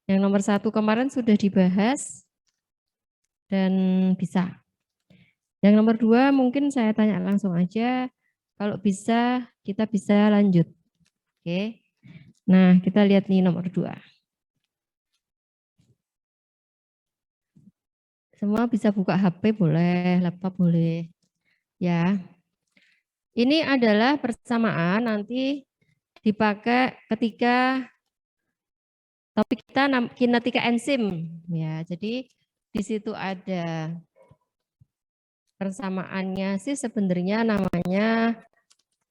Yang nomor 1 kemarin sudah dibahas dan bisa. Yang nomor 2 mungkin saya tanya langsung aja. Kalau bisa, kita bisa lanjut. Oke. Nah, kita lihat nih nomor 2. Semua bisa buka HP boleh, laptop boleh. Ya. Ini adalah persamaan nanti dipakai ketika topik kita kinetika enzim. Ya, jadi di situ ada persamaannya sih sebenarnya namanya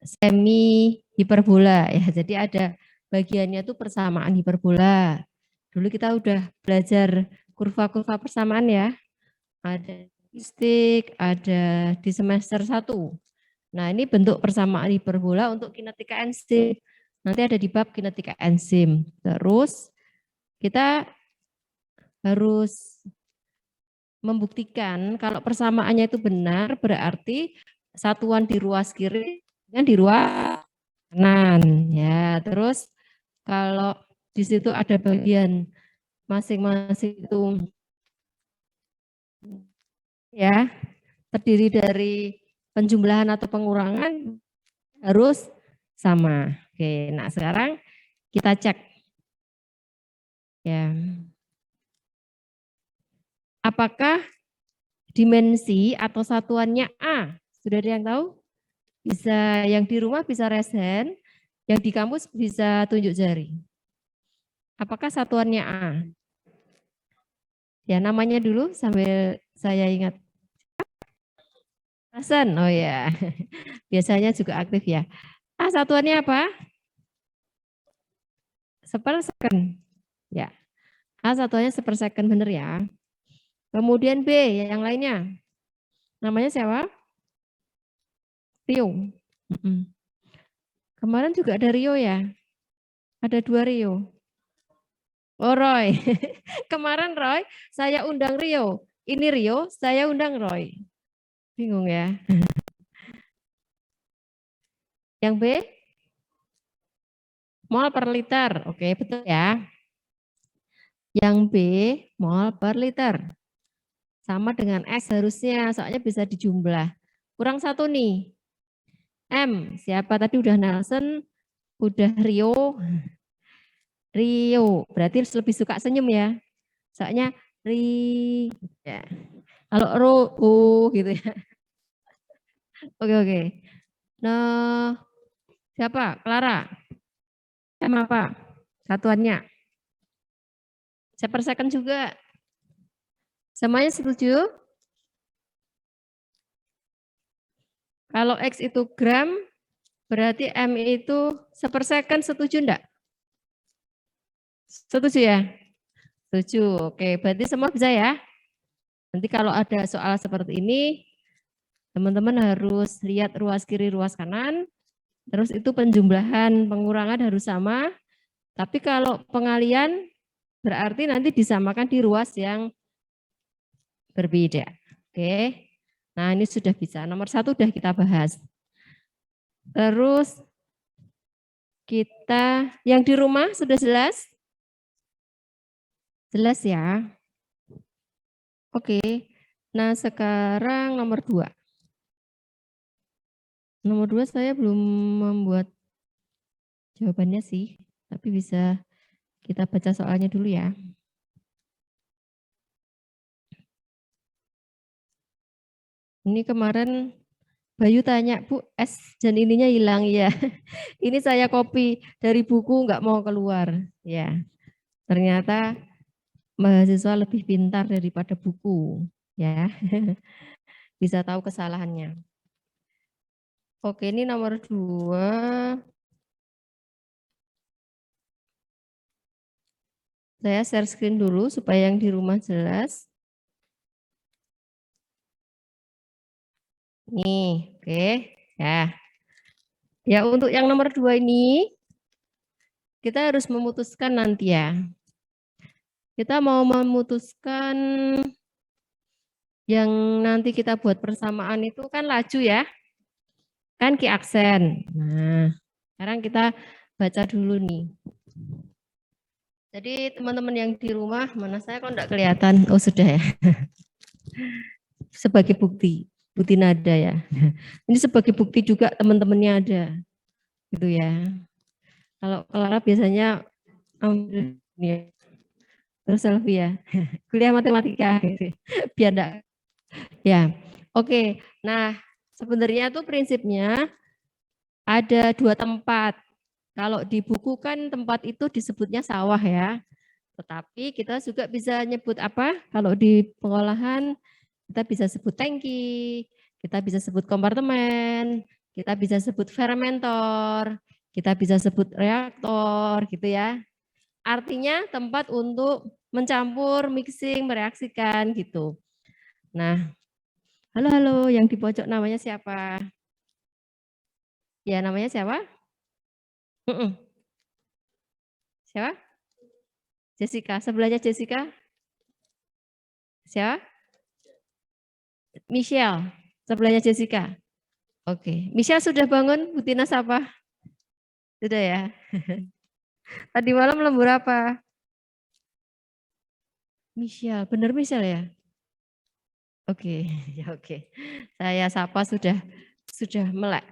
semi hiperbola ya. Jadi ada bagiannya itu persamaan hiperbola. Dulu kita udah belajar kurva-kurva persamaan ya. Ada statistik, ada di semester 1. Nah, ini bentuk persamaan hiperbola untuk kinetika enzim. Nanti ada di bab kinetika enzim. Terus kita harus membuktikan kalau persamaannya itu benar, berarti satuan di ruas kiri dengan di ruas kanan. Ya, terus kalau di situ ada bagian masing-masing itu ya terdiri dari penjumlahan atau pengurangan harus sama. Oke, nah sekarang kita cek ya. Apakah dimensi atau satuannya A? Sudah ada yang tahu? Bisa yang di rumah bisa raise hand, yang di kampus bisa tunjuk jari. Apakah satuannya A? Ya, namanya dulu sambil saya ingat. Hasan, oh ya. Biasanya juga aktif ya. A satuannya apa? Sepersecond. Ya. A satuannya sepersecond benar ya. Kemudian B yang lainnya. Namanya siapa? Rio. Kemarin juga ada Rio ya. Ada 2 Rio. Oh Roy. Kemarin Roy, saya undang Rio. Ini Rio, saya undang Roy. Bingung ya. Yang B? Mol per liter. Oke, betul ya. Yang B, mol per liter. Sama dengan S harusnya, soalnya bisa dijumlah. Kurang 1 nih. M, siapa tadi udah Nelson, udah Rio. Rio, berarti lebih suka senyum ya. Soalnya ya. Kalau gitu ya. Oke. Nah, siapa? Clara. M apa? Satuannya. Sepersecond juga. Semuanya setuju? Kalau X itu gram, berarti M itu sepersecond, setuju enggak? Setuju ya? Setuju. Oke, berarti semua bisa ya? Nanti kalau ada soal seperti ini, teman-teman harus lihat ruas kiri, ruas kanan, terus itu penjumlahan, pengurangan harus sama, tapi kalau pengalian berarti nanti disamakan di ruas yang berbeda. Oke, nah ini sudah bisa. Nomor 1 sudah kita bahas. Terus kita, yang di rumah sudah jelas? Jelas ya? Oke, nah sekarang nomor 2. Nomor 2 saya belum membuat jawabannya sih, tapi bisa kita baca soalnya dulu ya. Ini kemarin Bayu tanya, Bu, S dan ininya hilang ya. Ini saya copy dari buku, nggak mau keluar. Ya, ternyata mahasiswa lebih pintar daripada buku, ya. Bisa tahu kesalahannya. Oke, ini nomor 2. Saya share screen dulu supaya yang di rumah jelas. Nih, oke. Ya. Ya, untuk yang nomor 2 ini kita harus memutuskan nanti ya. Kita mau memutuskan yang nanti kita buat persamaan itu kan laju ya. Kan ki aksen. Nah, sekarang kita baca dulu nih. Jadi teman-teman yang di rumah, mana saya kok enggak kelihatan? Oh sudah ya. Sebagai bukti nada ya. Ini sebagai bukti juga teman-temannya ada, gitu ya. Kalau Clara biasanya ambil ya, terus selfie ya, kuliah matematika, gitu. Biar enggak. Ya, oke. Nah, sebenarnya tuh prinsipnya ada 2 tempat. Kalau di buku kan tempat itu disebutnya sawah ya. Tetapi kita juga bisa nyebut apa? Kalau di pengolahan kita bisa sebut tangki, kita bisa sebut kompartemen, kita bisa sebut fermentor, kita bisa sebut reaktor gitu ya. Artinya tempat untuk mencampur, mixing, mereaksikan gitu. Nah, halo yang di pojok namanya siapa? Ya namanya siapa? Siapa? Jessica, sebelahnya Jessica? Siapa? Michelle, sebelahnya Jessica. Oke, Michelle sudah bangun? Bu Tina sapa? Sudah ya? Tadi malam lembur apa? Michelle, benar Michelle ya? Oke, ya oke. Saya sapa sudah melek.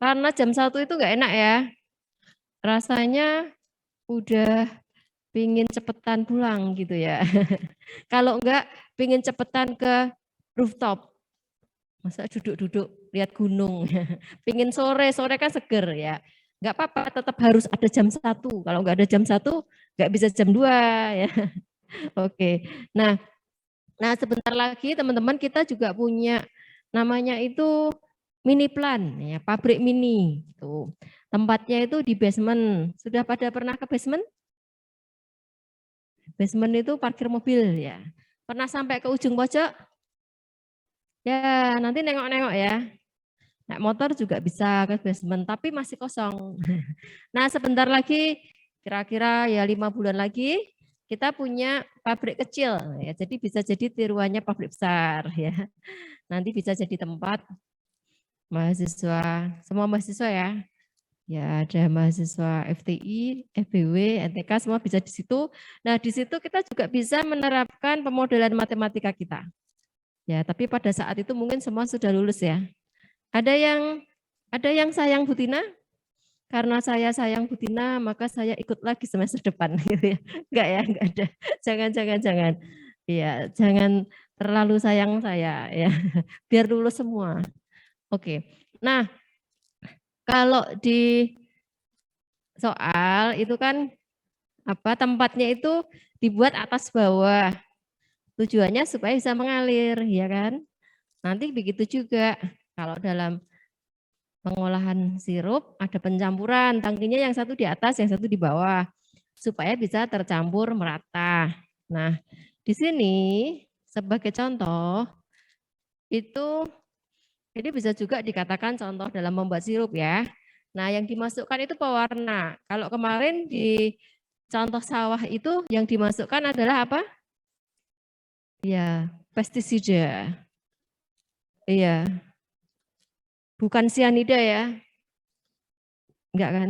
Karena jam 1 itu enggak enak ya. Rasanya udah pingin cepetan pulang gitu ya. Kalau enggak pingin cepetan ke rooftop. Masa duduk-duduk lihat gunung. Pingin sore kan seger ya. Enggak apa-apa, tetap harus ada jam 1. Kalau enggak ada jam 1, enggak bisa jam 2 ya. Oke. Nah, sebentar lagi teman-teman kita juga punya namanya itu mini plant ya, pabrik mini itu. Tempatnya itu di basement. Sudah pada pernah ke basement? Basement itu parkir mobil ya. Pernah sampai ke ujung pojok? Ya, nanti nengok-nengok ya. Naik motor juga bisa ke basement, tapi masih kosong. Nah, sebentar lagi, kira-kira ya 5 bulan lagi, kita punya pabrik kecil. Ya, jadi bisa jadi tiruannya pabrik besar. Ya. Nanti bisa jadi tempat mahasiswa, semua mahasiswa ya. Ya, ada mahasiswa FTI, FBW, NTK, semua bisa di situ. Nah, di situ kita juga bisa menerapkan pemodelan matematika kita. Ya, tapi pada saat itu mungkin semua sudah lulus ya. Ada yang sayang Bu Tina? Karena saya sayang Bu Tina, maka saya ikut lagi semester depan gitu ya. Enggak ya, enggak ada. Jangan. Iya, jangan terlalu sayang saya ya. Biar lulus semua. Oke. Nah, kalau di soal itu kan apa tempatnya itu dibuat atas bawah. Tujuannya supaya bisa mengalir, ya kan? Nanti begitu juga kalau dalam pengolahan sirup ada pencampuran, tangkinya yang satu di atas, yang satu di bawah supaya bisa tercampur merata. Nah, di sini sebagai contoh itu ini bisa juga dikatakan contoh dalam membuat sirup ya. Nah, yang dimasukkan itu pewarna. Kalau kemarin di contoh sawah itu yang dimasukkan adalah apa? Ya, pestisida. Iya. Bukan sianida ya. Enggak kan?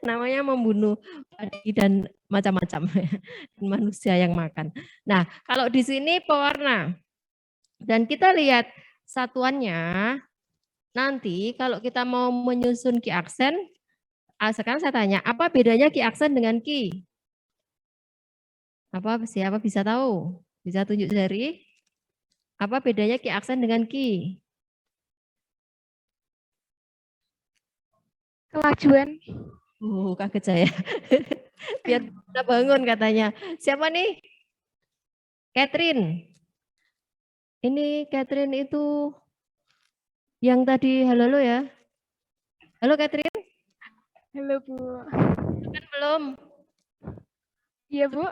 Namanya membunuh padi dan macam-macam manusia yang makan. Nah, kalau di sini pewarna. Dan kita lihat satuannya nanti kalau kita mau menyusun ki aksen, sekarang saya tanya, apa bedanya ki aksen dengan ki? Siapa bisa tahu? Bisa tunjuk jari? Apa bedanya ki aksen dengan ki? Kelajuan. Kaget saya. Biar kita bangun katanya. Siapa nih? Catherine. Ini Catherine itu yang tadi halo ya. Halo Catherine. Halo Bu. Makan belum? Iya Bu.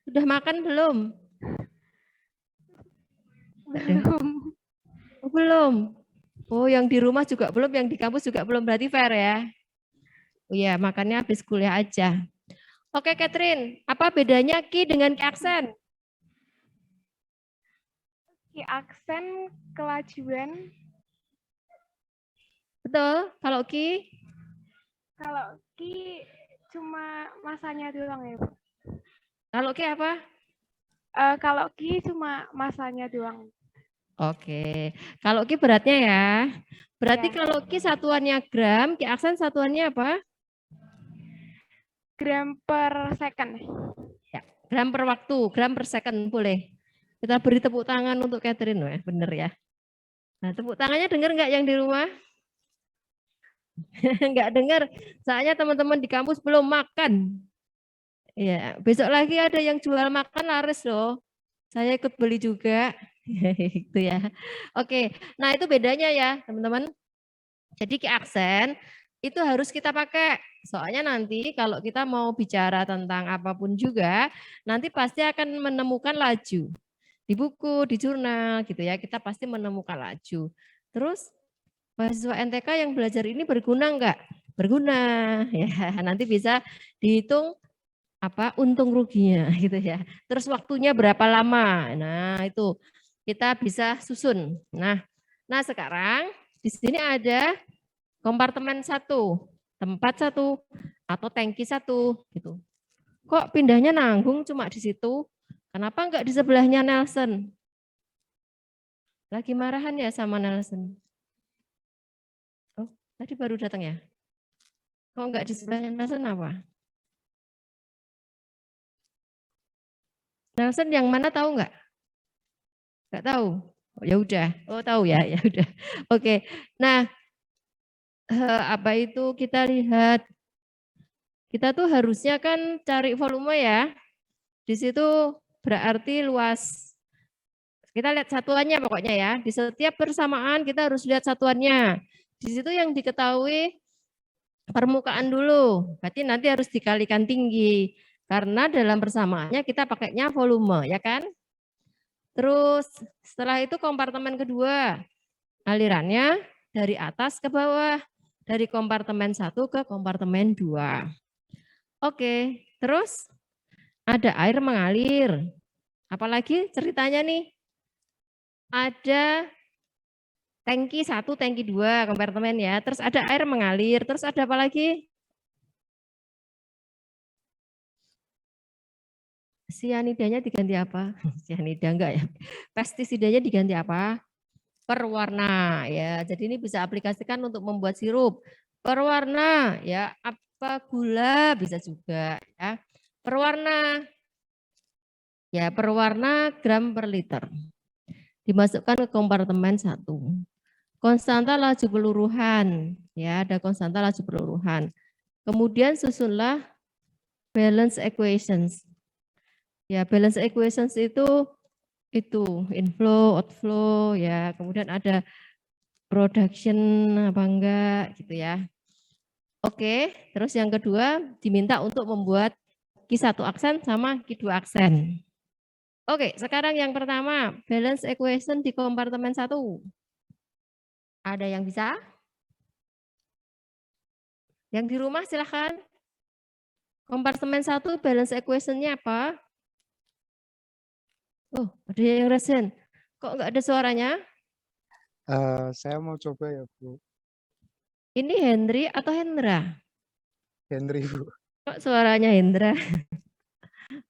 Sudah makan belum? Belum. Oh, belum. Oh, yang di rumah juga belum, yang di kampus juga belum, berarti fair ya. Oh iya, makannya habis kuliah aja. Oke Catherine, apa bedanya ki dengan ki aksen? Ki aksen kelajuan. Betul, kalau ki? Kalau ki cuma masanya doang ya, Bu. Kalau Q apa? Kalau Q cuma masanya doang. Oke. Kalau Q beratnya ya. Berarti Ya. kalau Q satuannya gram, Q aksen satuannya apa? Gram per second. Ya, gram per waktu, gram per second boleh. Kita beri tepuk tangan untuk Catherine, ya, bener ya. Nah, tepuk tangannya dengar nggak yang di rumah? Nggak dengar, soalnya teman-teman di kampus belum makan. Ya, besok lagi ada yang jual makan laris loh. Saya ikut beli juga. Gitu ya. Oke, nah itu bedanya ya teman-teman. Jadi aksen itu harus kita pakai. Soalnya nanti kalau kita mau bicara tentang apapun juga, nanti pasti akan menemukan laju. Di buku, di jurnal gitu ya, kita pasti menemukan laju. Terus mahasiswa NTK yang belajar ini berguna enggak? Berguna. Ya, nanti bisa dihitung apa untung ruginya gitu ya. Terus waktunya berapa lama? Nah, itu kita bisa susun. Nah sekarang di sini ada kompartemen 1, tempat 1 atau tangki 1 gitu. Kok pindahnya nanggung cuma di situ? Kenapa enggak di sebelahnya Nelson? Lagi marahan ya sama Nelson? Oh, tadi baru datang ya? Kok enggak di sebelahnya Nelson apa? Nelson yang mana tahu enggak? Enggak tahu. Oh, ya udah. Oh, tahu ya. Ya udah. Oke. Nah, apa itu kita lihat. Kita tuh harusnya kan cari volume ya. Di situ berarti luas. Kita lihat satuannya pokoknya ya. Di setiap persamaan kita harus lihat satuannya. Di situ yang diketahui permukaan dulu. Berarti nanti harus dikalikan tinggi. Karena dalam persamaannya kita pakainya volume, ya kan? Terus setelah itu kompartemen kedua. Alirannya dari atas ke bawah. Dari kompartemen 1 ke kompartemen 2. Oke, terus ada air mengalir. Apalagi ceritanya nih, ada tangki 1, tangki 2, kompartemen ya. Terus ada air mengalir. Terus ada apa lagi? Sianidanya diganti apa? Sianida enggak ya? Pestisidanya diganti apa? Perwarna ya. Jadi ini bisa aplikasikan untuk membuat sirup. Perwarna ya, apa gula bisa juga ya. Perwarna ya, perwarna gram per liter. Dimasukkan ke kompartemen 1. Konstanta laju peluruhan ya, ada konstanta laju peluruhan. Kemudian susunlah balance equations. Ya, balance equations itu inflow, outflow ya, kemudian ada production apa enggak gitu ya. Oke, terus yang kedua diminta untuk membuat Q1 aksen sama Q2 aksen. Oke, sekarang yang pertama, balance equation di kompartemen 1. Ada yang bisa? Yang di rumah silahkan. Kompartemen 1 balance equation-nya apa? Oh, ada yang resen. Kok enggak ada suaranya? Saya mau coba ya, Bu. Ini Henry atau Hendra? Henry, Bu. Kok suaranya Hendra?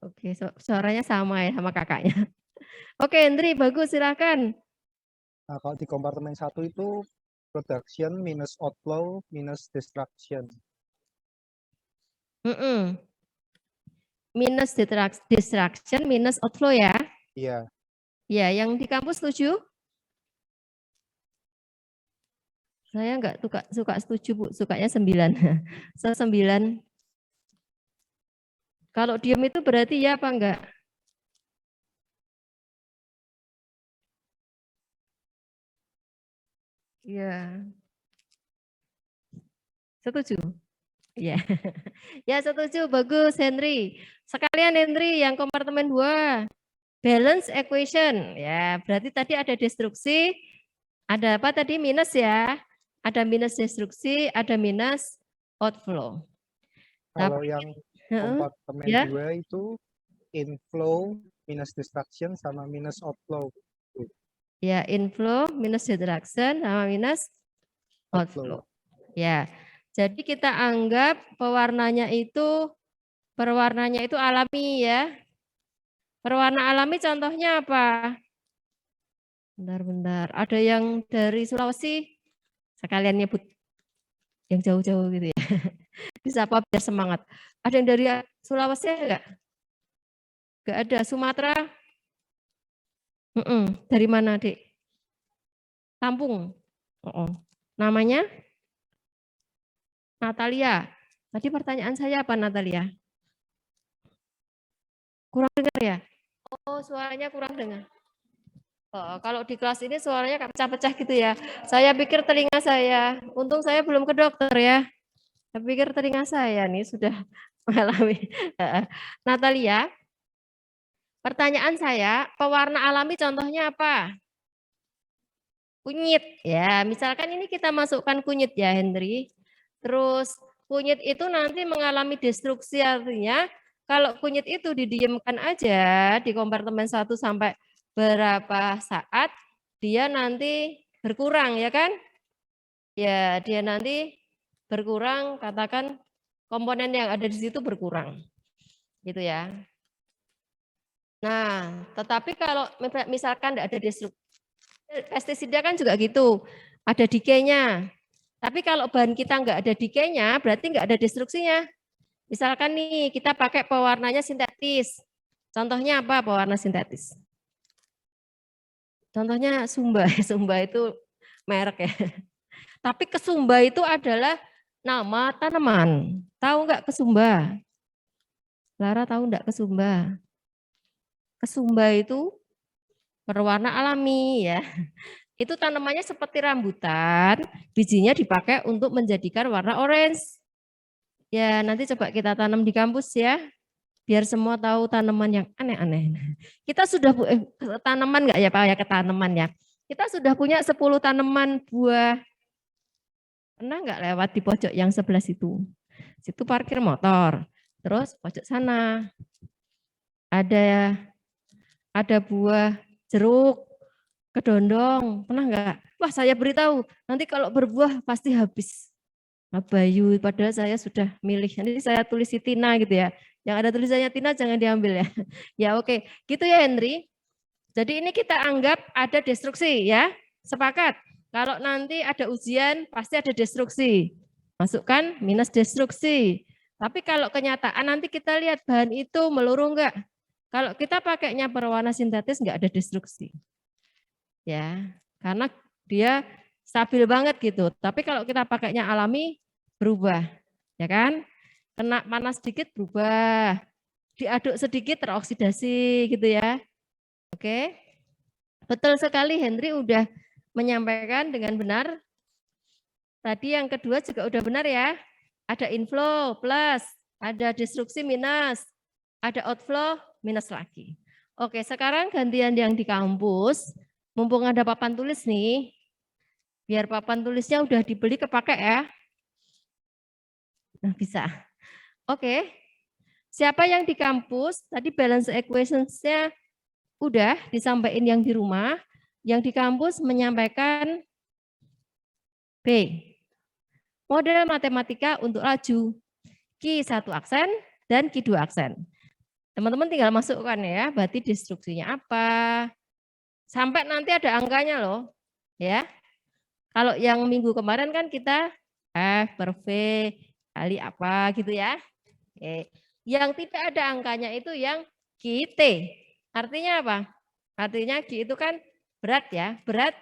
Oke, suaranya sama ya sama kakaknya. Oke, Henry, bagus, silakan. Nah, kalau di kompartemen 1 itu production minus outflow minus destruction. Minus destruction minus outflow ya. Iya. Ya, yang di kampus setuju? Saya enggak suka setuju, Bu. Sukanya 9. 9. Kalau diam itu berarti ya apa enggak? Iya. Setuju? Ya. Ya, setuju. Bagus, Henry. Sekalian Henry yang kompartemen 2. Balance equation. Ya, berarti tadi ada destruksi, ada apa tadi? Minus ya. Ada minus destruksi, ada minus outflow. Kalau yang kompartemen ya? 2 itu inflow minus destruction sama minus outflow. Ya, inflow minus destruction sama minus outflow. Ya. Jadi kita anggap pewarnanya itu alami ya. Perwarna alami contohnya apa? Bentar. Ada yang dari Sulawesi? Sekalian nyebut yang jauh-jauh gitu ya. Bisa apa biar semangat. Ada yang dari Sulawesi enggak? Enggak ada. Sumatera? Dari mana, Dek? Lampung? Namanya? Natalia. Tadi pertanyaan saya apa, Natalia? Kurang dengar ya? Oh, suaranya kurang dengar. Oh, kalau di kelas ini suaranya pecah-pecah gitu ya. Saya pikir telinga saya. Untung saya belum ke dokter ya. Saya pikir telinga saya nih sudah mengalami. Natalia, pertanyaan saya, pewarna alami contohnya apa? Kunyit. Ya, misalkan ini kita masukkan kunyit ya, Henry. Terus kunyit itu nanti mengalami destruksi, artinya kalau kunyit itu didiamkan aja di kompartemen 1 sampai berapa saat, dia nanti berkurang ya kan? Ya, dia nanti berkurang, katakan komponen yang ada di situ berkurang. Gitu ya. Nah, tetapi kalau misalkan tidak ada destruksi, pestisida kan juga gitu, ada decay-nya. Tapi kalau bahan kita nggak ada decay-nya, berarti nggak ada destruksinya. Misalkan nih, kita pakai pewarnanya sintetis. Contohnya apa pewarna sintetis? Contohnya Sumba. Sumba itu merek ya. Tapi kesumba itu adalah nama tanaman. Tahu nggak kesumba? Lara tahu nggak kesumba? Kesumba itu berwarna alami ya. Itu tanamannya seperti rambutan, bijinya dipakai untuk menjadikan warna orange. Ya, nanti coba kita tanam di kampus ya, biar semua tahu tanaman yang aneh-aneh. Kita sudah tanaman enggak ya Pak ya, ke tanaman ya. Kita sudah punya 10 tanaman buah. Pernah enggak lewat di pojok yang sebelah situ? Situ parkir motor. Terus pojok sana ada buah jeruk, kedondong. Pernah enggak? Wah, saya beritahu, nanti kalau berbuah pasti habis. Bayu, padahal saya sudah milih. Nanti saya tulis si Tina gitu ya. Yang ada tulisannya Tina jangan diambil ya. Ya oke, gitu ya Henry. Jadi ini kita anggap ada destruksi ya. Sepakat? Kalau nanti ada ujian pasti ada destruksi. Masukkan minus destruksi. Tapi kalau kenyataan nanti kita lihat bahan itu meluruh enggak. Kalau kita pakainya berwarna sintetis enggak ada destruksi. Ya, karena dia stabil banget gitu. Tapi kalau kita pakainya alami berubah, ya kan? Kena panas sedikit berubah, diaduk sedikit teroksidasi gitu ya. Oke, betul sekali Henry udah menyampaikan dengan benar. Tadi yang kedua juga udah benar ya. Ada inflow plus, ada destruksi minus, ada outflow minus lagi. Oke, sekarang gantian yang di kampus. Mumpung ada papan tulis nih, biar papan tulisnya udah dibeli kepake ya. Nah bisa. Oke, siapa yang di kampus, tadi balance equations-nya udah disampaikan yang di rumah, yang di kampus menyampaikan B. Model matematika untuk laju, Q1 aksen dan Q2 aksen. Teman-teman tinggal masukkan ya, berarti destruksinya apa, sampai nanti ada angkanya loh. Ya. Kalau yang minggu kemarin kan kita F per V kali apa gitu ya. Oke. Yang tidak ada angkanya itu yang QT. Artinya apa? Artinya Q itu kan berat ya, berat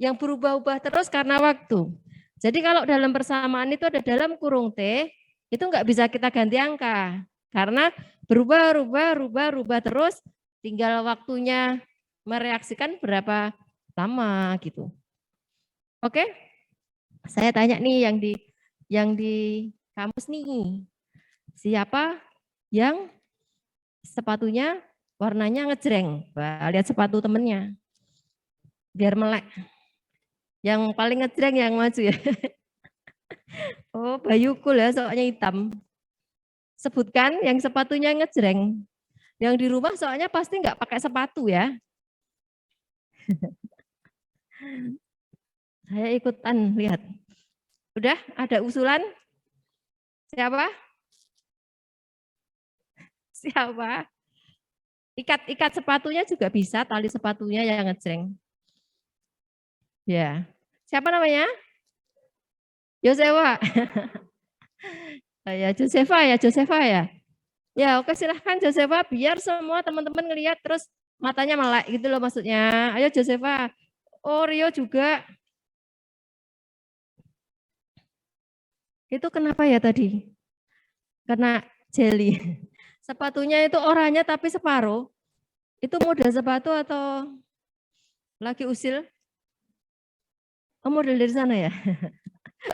yang berubah-ubah terus karena waktu. Jadi kalau dalam persamaan itu ada dalam kurung T, itu nggak bisa kita ganti angka. Karena berubah terus, tinggal waktunya mereaksikan berapa lama gitu. Oke, saya tanya nih yang di kampus nih, siapa yang sepatunya warnanya ngejreng? Wah, lihat sepatu temennya, biar melek. Yang paling ngejreng yang maju ya. Oh, Bayu cool ya, soalnya hitam. Sebutkan yang sepatunya ngejreng. Yang di rumah soalnya pasti nggak pakai sepatu ya. Saya ikutan lihat. Udah ada usulan? Siapa? Siapa? Ikat sepatunya juga bisa, tali sepatunya yang ngejreng. Ya. Siapa namanya? Josefa. Ya, Josefa ya, Josefa ya. Ya, oke silahkan Josefa, biar semua teman-teman ngelihat terus matanya melek gitu loh maksudnya. Ayo Josefa. Oh, Rio juga. Itu kenapa ya tadi? Karena jelly. Sepatunya itu oranye tapi separuh. Itu model sepatu atau lagi usil? Oh, model dari sana ya?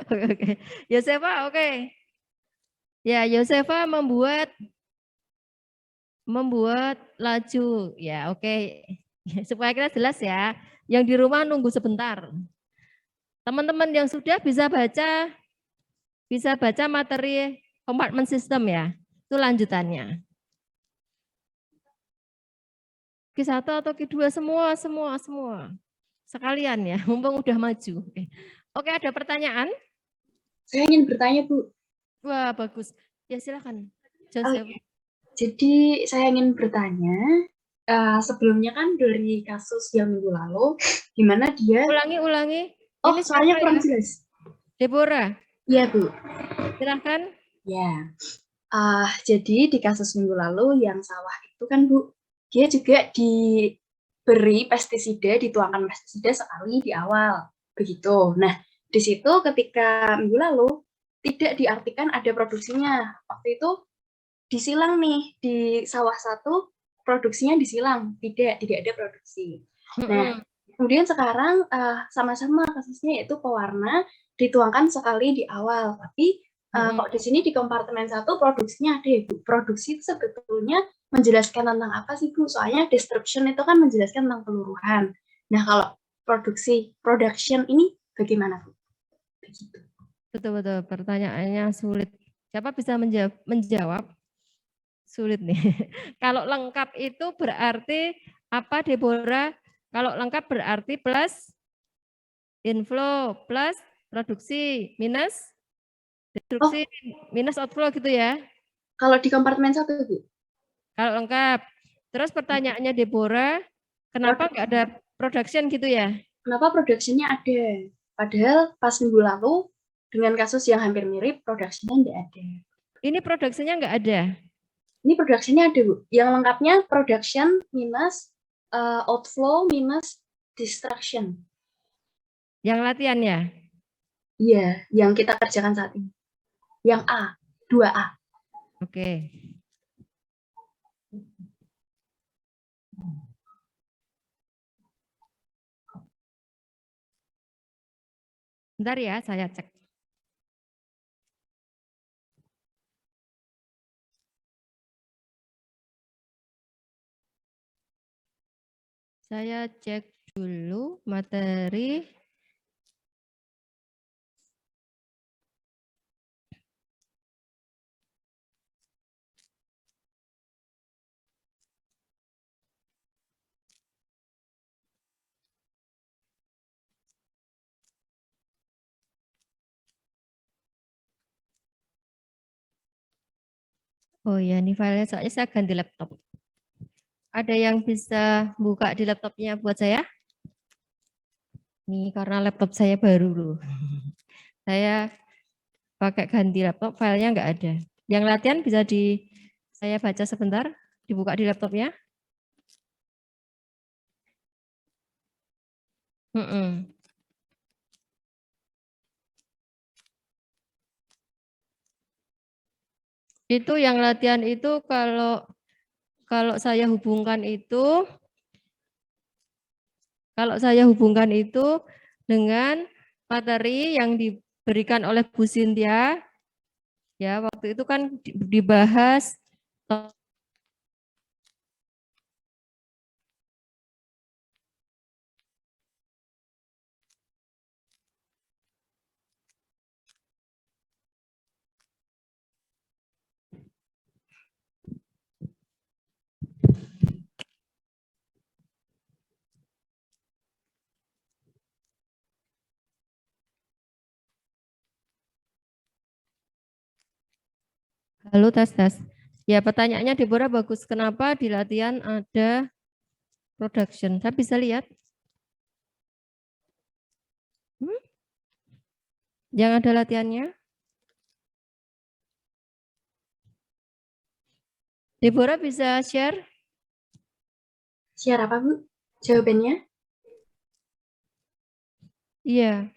Oke, oke. Yosefa, oke. Ya, Yosefa membuat laju. Ya, oke. Supaya kita jelas ya. Yang di rumah nunggu sebentar. Teman-teman yang sudah bisa baca materi compartment system ya. Itu lanjutannya. Q1 atau Q2 semua. Sekalian ya, mumpung udah maju. Oke, ada pertanyaan? Saya ingin bertanya, Bu. Wah, bagus. Ya, silakan. Joseph. Jadi saya ingin bertanya, sebelumnya kan dari kasus yang minggu lalu, di mana dia... Ulangi. Oh, ini soalnya kurang ya? jelas. Deborah. Iya, Bu. Silahkan. Ya. Jadi di kasus minggu lalu yang sawah itu kan, Bu, dia juga diberi pestisida, dituangkan pestisida sekali di awal. Begitu. Nah, di situ ketika minggu lalu, tidak diartikan ada produksinya. Waktu itu disilang nih di sawah satu, produksinya disilang, tidak ada produksi. Nah, kemudian sekarang sama-sama kasusnya yaitu pewarna dituangkan sekali di awal, tapi kok di sini di kompartemen satu produksinya ada ya, Bu. Produksi itu sebetulnya menjelaskan tentang apa sih, Bu? Soalnya description itu kan menjelaskan tentang peluruhan. Nah, kalau production ini bagaimana, Bu? Begitu. Betul, pertanyaannya sulit. Siapa bisa menjawab? Sulit nih. Kalau lengkap itu berarti apa, Deborah? Kalau lengkap berarti plus inflow, plus produksi, minus destruksi, minus outflow gitu ya? Kalau di kompartemen satu, Bu. Kalau lengkap. Terus pertanyaannya Deborah, kenapa nggak ada production gitu ya? Kenapa production-nya ada? Padahal pas minggu lalu dengan kasus yang hampir mirip, production-nya nggak ada. Ini production-nya nggak ada? Ini production-nya ada, Bu. Yang lengkapnya production minus outflow minus destruction. Yang latihannya? Iya, yang kita kerjakan saat ini. Yang A, 2A. Oke. Bentar ya, saya cek. Saya cek dulu materi. Oh ya, ini filenya soalnya saya ganti laptop. Ada yang bisa buka di laptopnya buat saya? Nih, karena laptop saya baru loh. Saya pakai ganti laptop, filenya nggak ada. Yang latihan bisa saya baca sebentar, dibuka di laptopnya. Itu yang latihan itu kalau saya hubungkan itu dengan materi yang diberikan oleh Bu Cynthia, ya waktu itu kan dibahas Halo, tes. Ya, pertanyaannya Deborah bagus. Kenapa di latihan ada production? Saya bisa lihat? Yang ada latihannya? Deborah bisa share? Share apa, Bu? Jawabannya? Iya.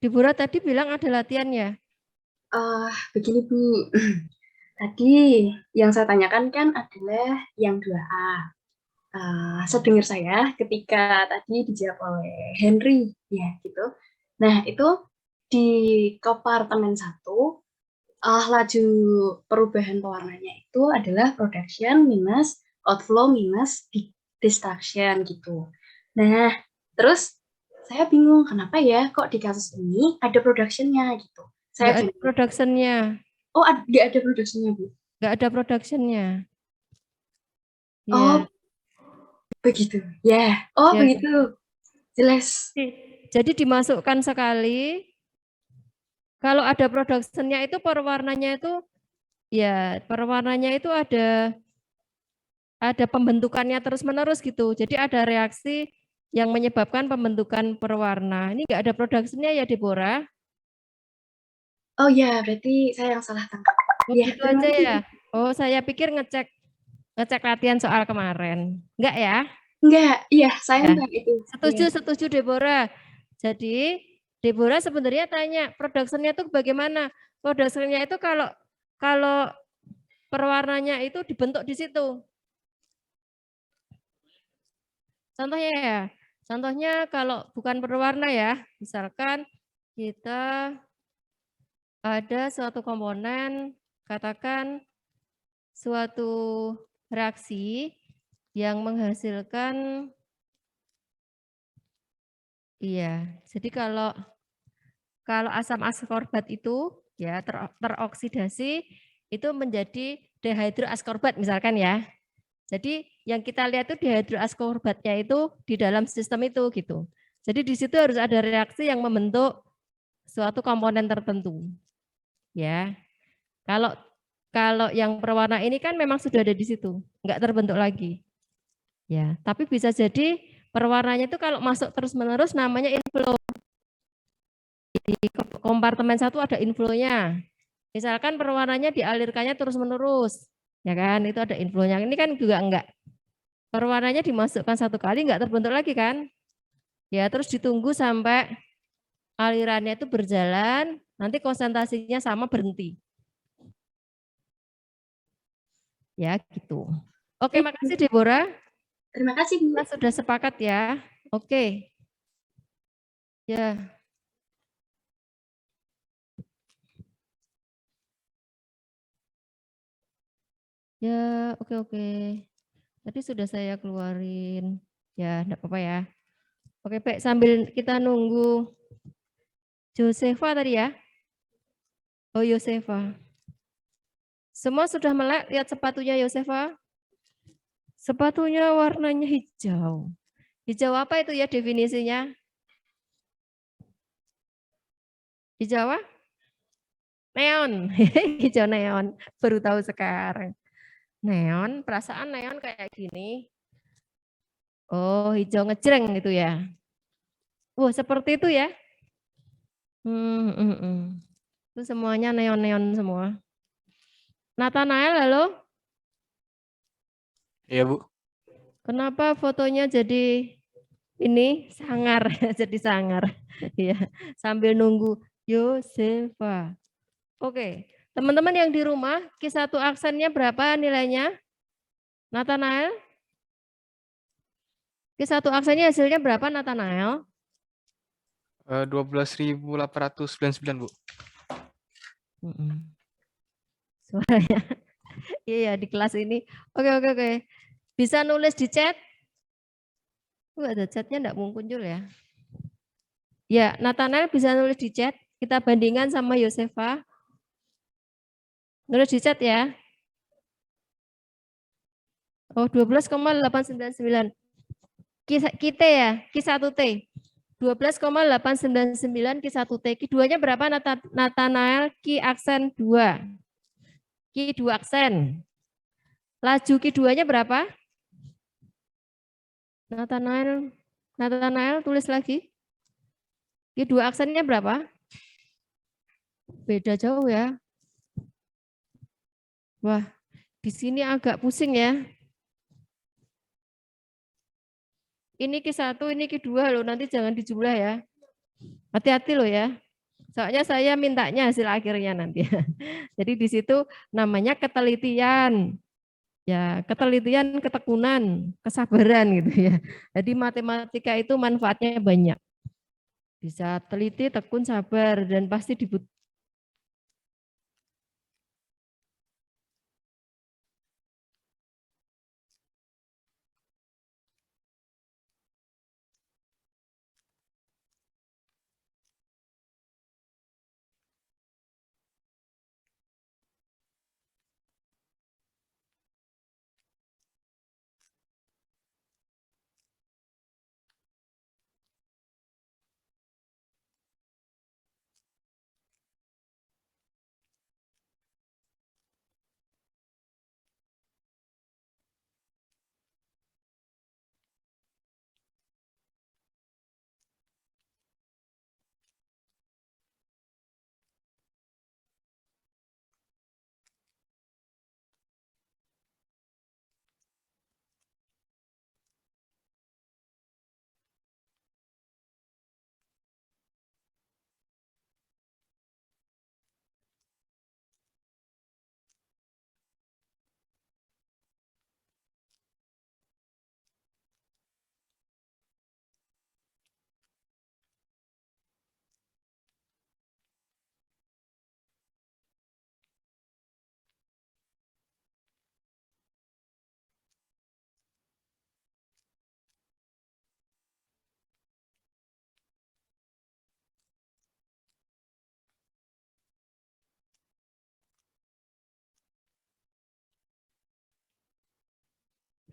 Deborah tadi bilang ada latihan ya? Begini, Bu. Tadi yang saya tanyakan kan adalah yang 2A. Sedengar saya ketika tadi dijawab oleh Henry, ya gitu. Nah, itu di kompartemen 1, laju perubahan pewarnanya itu adalah production minus outflow minus distraction gitu. Nah, terus saya bingung kenapa ya kok di kasus ini ada production-nya gitu. Nggak ada production-nya. Oh, nggak ada production-nya, Bu? Nggak ada production-nya. Oh, begitu. Ya, oh Ya. begitu. Jelas. Jadi dimasukkan sekali. Kalau ada production-nya itu perwarnanya itu ya perwarnanya itu ada pembentukannya terus-menerus gitu. Jadi ada reaksi yang menyebabkan pembentukan perwarna. Ini nggak ada production-nya ya, Deborah? Oh ya, berarti saya yang salah tangkap. Oh, Ya, gitu aja ya. Oh, saya pikir ngecek latihan soal kemarin. Enggak ya? Enggak, iya, saya Ya. enggak itu. Setuju Deborah. Jadi Deborah sebenarnya tanya production-nya itu bagaimana? Production-nya itu kalau perwarnanya itu dibentuk di situ. Contohnya ya, contohnya kalau bukan perwarna ya, misalkan kita ada suatu komponen, katakan suatu reaksi yang menghasilkan, iya, jadi kalau asam askorbat itu ya teroksidasi itu menjadi dihidroaskorbat misalkan ya. Jadi yang kita lihat itu dihidroaskorbatnya itu di dalam sistem itu gitu. Jadi di situ harus ada reaksi yang membentuk suatu komponen tertentu. Ya. Kalau yang perwarna ini kan memang sudah ada di situ, enggak terbentuk lagi. Ya, tapi bisa jadi perwarnanya itu kalau masuk terus-menerus namanya inflow. Di kompartemen 1 ada inflow-nya. Misalkan perwarnanya dialirkannya terus-menerus, ya kan? Itu ada inflow-nya. Ini kan juga enggak. Perwarnanya dimasukkan satu kali enggak terbentuk lagi kan? Ya, terus ditunggu sampai alirannya itu berjalan, nanti konsentrasinya sama berhenti. Ya, gitu. Oke, makasih Deborah. Terima kasih, Bu. Kita sudah sepakat ya. Oke. Ya. Ya, oke. Tadi sudah saya keluarin. Ya, enggak apa-apa ya. Oke, baik, sambil kita nunggu Josefa tadi ya. Oh, Yosefa. Semua sudah melek lihat sepatunya Yosefa? Sepatunya warnanya hijau. Hijau apa itu ya definisinya? Hijau apa? Neon. Hijau neon. Baru tahu sekarang. Neon, perasaan neon kayak gini. Oh, hijau ngejreng gitu ya. Wah, seperti itu ya. Itu semuanya neon-neon semua. Nathanael, halo? Iya, Bu. Kenapa fotonya jadi ini sangar, jadi sangar. Ya, sambil nunggu Yosefa. Oke, teman-teman yang di rumah, Q1 aksennya berapa nilainya? Nathanael? Q1 aksennya hasilnya berapa Nathanael? 12.899, Bu. Suaranya. Iya, di kelas ini. Oke. Bisa nulis di chat? Ada chatnya enggak muncul ya? Ya, Nathanael bisa nulis di chat. Kita bandingkan sama Yosefa. Nulis di chat ya. Oh, 12,899. Kita ya, Q1T. 12,899 Q1T. Q2-nya berapa Nathanael? Q aksen 2. Q2 aksen. Laju Q2-nya berapa? Nathanael tulis lagi. Q2 aksennya berapa? Beda jauh ya. Wah, di sini agak pusing ya. Ini Q1, ini Q2 loh, nanti jangan dijumlah ya. Hati-hati loh ya. Soalnya saya mintanya hasil akhirnya nanti. Jadi di situ namanya ketelitian. Ya, ketelitian, ketekunan, kesabaran gitu ya. Jadi matematika itu manfaatnya banyak. Bisa teliti, tekun, sabar, dan pasti dibutuhkan.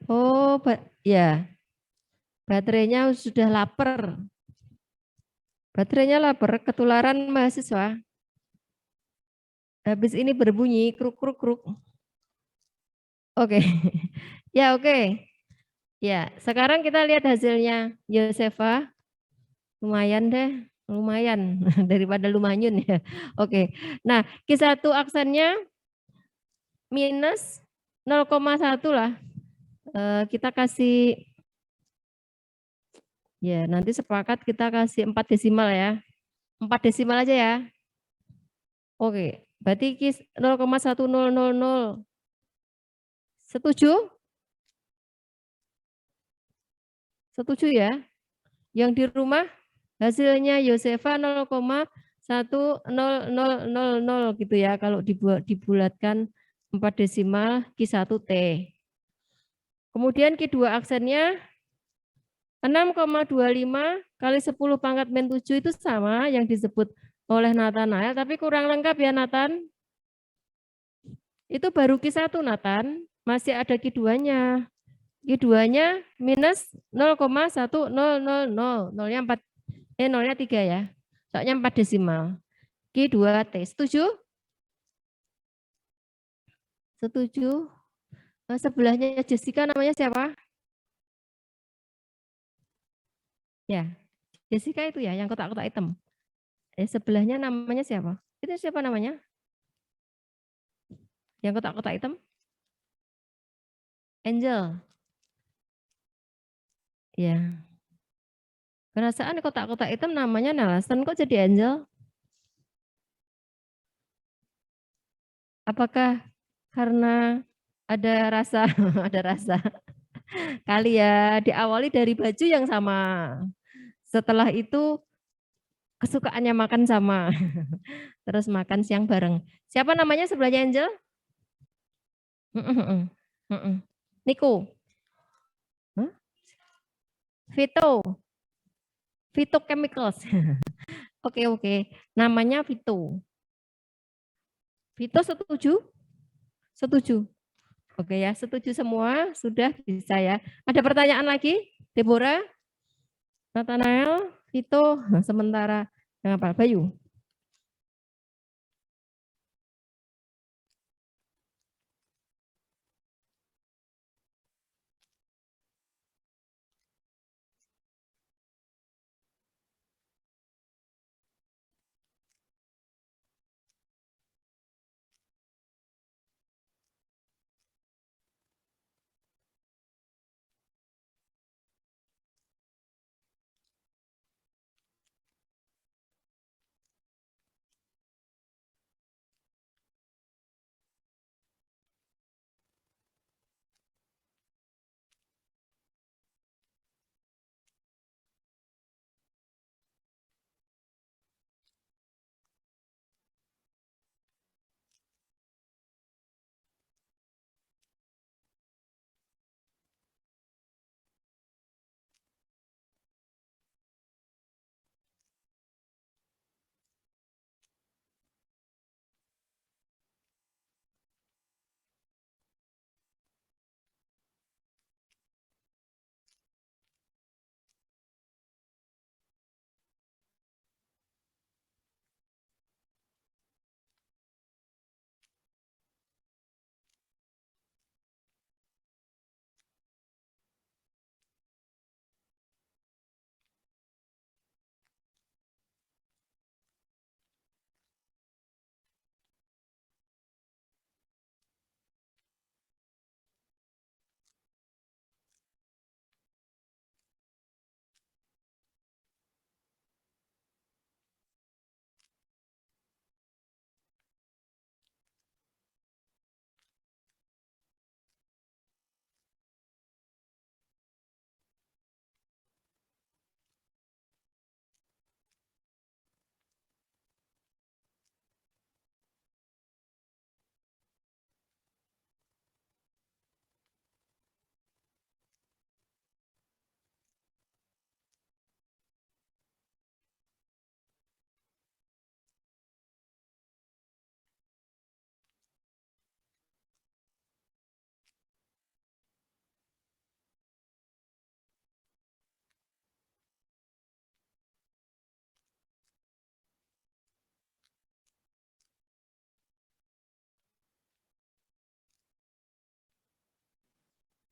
Oh, ya. Baterainya sudah lapar. Baterainya lapar, ketularan mahasiswa. Habis ini berbunyi kruk kruk kruk. Oke. Ya, oke. Ya, sekarang kita lihat hasilnya. Yosefa, lumayan deh, lumayan daripada lumanyun ya. Oke. Nah, Q1 aksennya minus 0,1 lah. Kita kasih, ya nanti sepakat kita kasih 4 desimal ya. 4 desimal aja ya. Oke, berarti 0,1000. Setuju? Setuju ya? Yang di rumah hasilnya Yosefa 0,10000 gitu ya kalau dibulatkan 4 desimal Q1T. Kemudian Q2 aksennya 6,25 kali 10 pangkat min 7 itu sama yang disebut oleh Nathanael, tapi kurang lengkap ya Nathan. Itu baru Q1 Nathan, masih ada Q2-nya. Q2-nya minus 0,1000, nolnya 4, nolnya 3 ya. Soalnya 4 desimal. Q2T, setuju? Setuju? Sebelahnya Jessica namanya siapa? Ya, Jessica itu ya, yang kotak-kotak hitam. Sebelahnya namanya siapa? Itu siapa namanya? Yang kotak-kotak hitam? Angel. Ya. Perasaan kotak-kotak hitam namanya Nelson, kok jadi Angel? Apakah karena ada rasa, ada rasa kali ya, diawali dari baju yang sama. Setelah itu kesukaannya makan sama. Terus makan siang bareng. Siapa namanya sebelahnya Angel? Niko. Huh? Vito. Vito Chemicals. Oke. Namanya Vito. Vito setuju? Setuju. Oke ya, setuju semua, sudah bisa ya. Ada pertanyaan lagi? Deborah? Nathanael? Vito? Sementara yang apa? Bayu?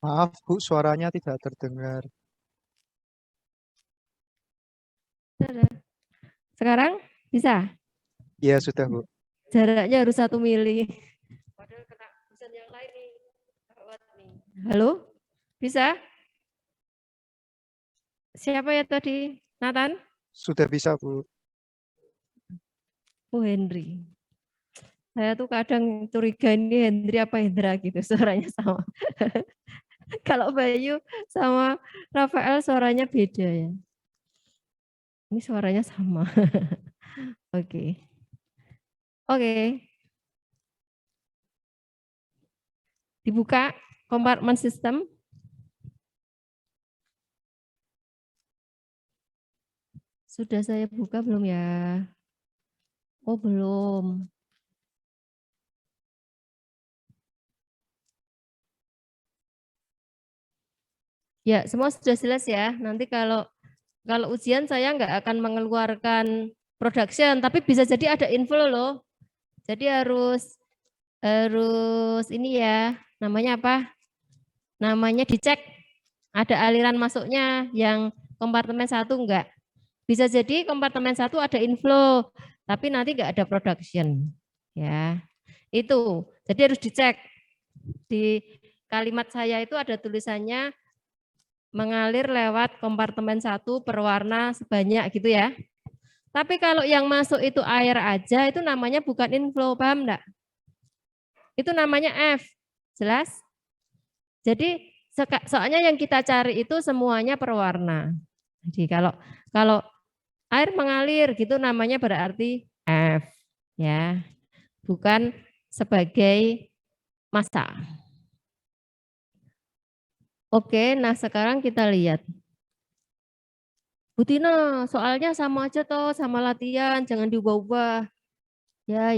Maaf Bu, suaranya tidak terdengar. Sekarang bisa? Iya sudah Bu. Jaraknya harus 1 mili. Padahal kena dosen yang lain nih. Gawat nih. Halo? Bisa? Siapa ya tadi? Nathan? Sudah bisa Bu. Oh Henry. Saya tuh kadang curiga ini Henry apa Hendra gitu, suaranya sama. Kalau Bayu sama Rafael suaranya beda ya. Ini suaranya sama. Oke. Oke. Dibuka kompartemen sistem. Sudah saya buka belum ya? Oh belum. Ya, semua sudah jelas ya. Nanti kalau ujian saya nggak akan mengeluarkan production, tapi bisa jadi ada inflow loh. Jadi harus ini ya, namanya apa? Namanya dicek ada aliran masuknya yang kompartemen 1 enggak. Bisa jadi kompartemen 1 ada inflow, tapi nanti enggak ada production. Ya. Itu. Jadi harus dicek. Di kalimat saya itu ada tulisannya mengalir lewat kompartemen 1 berwarna sebanyak gitu ya. Tapi kalau yang masuk itu air aja itu namanya bukan inflow, paham enggak? Itu namanya F. Jelas? Jadi soalnya yang kita cari itu semuanya perwarna. Jadi kalau air mengalir gitu namanya berarti F ya. Bukan sebagai massa. Oke, nah sekarang kita lihat. Bu Tina, soalnya sama aja toh sama latihan, jangan diubah-ubah. Ya.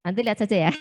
Nanti lihat saja ya.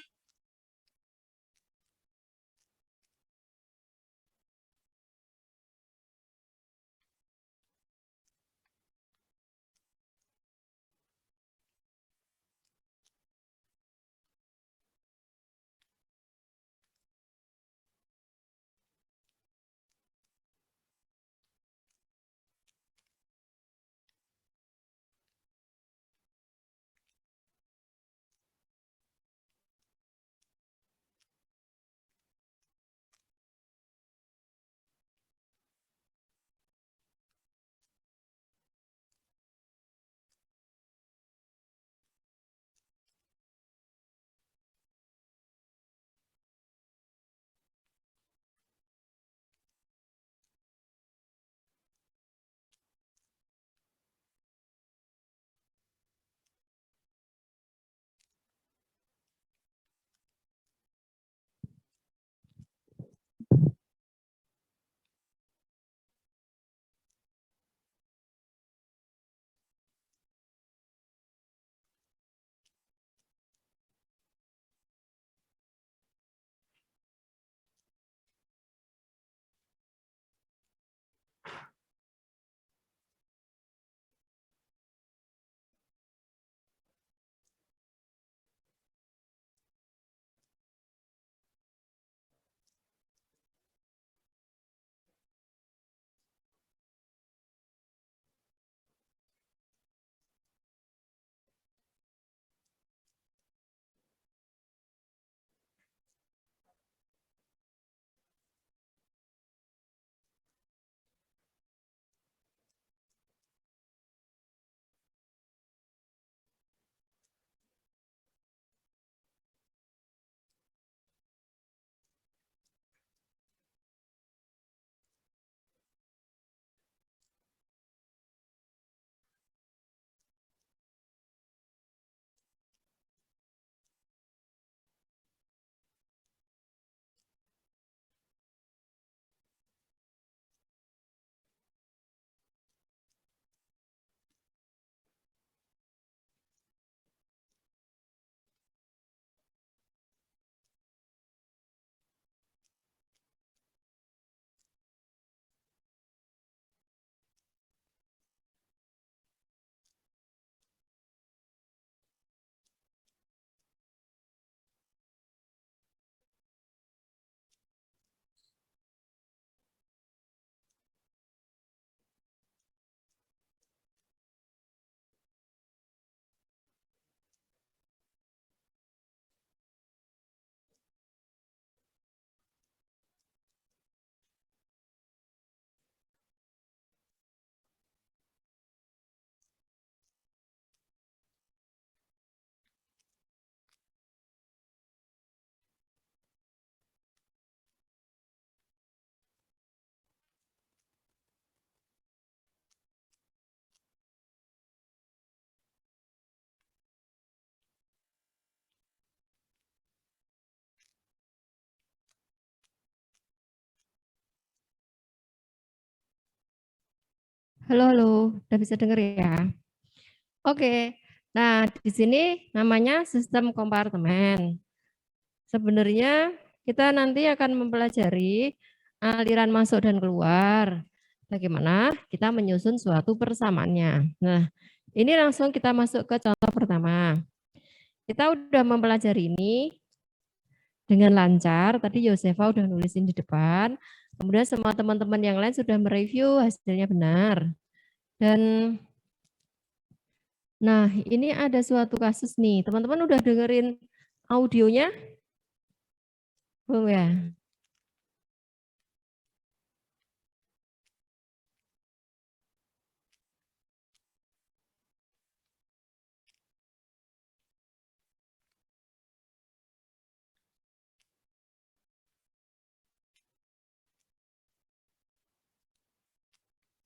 Halo, halo, udah bisa dengar ya? Oke, nah di sini namanya sistem kompartemen. Sebenarnya kita nanti akan mempelajari aliran masuk dan keluar. Bagaimana kita menyusun suatu persamaannya. Nah, ini langsung kita masuk ke contoh pertama. Kita udah mempelajari ini dengan lancar. Tadi Yosefa udah nulisin di depan. Kemudian semua teman-teman yang lain sudah mereview hasilnya benar. Dan nah, ini ada suatu kasus nih. Teman-teman udah dengerin audionya? Belum ya?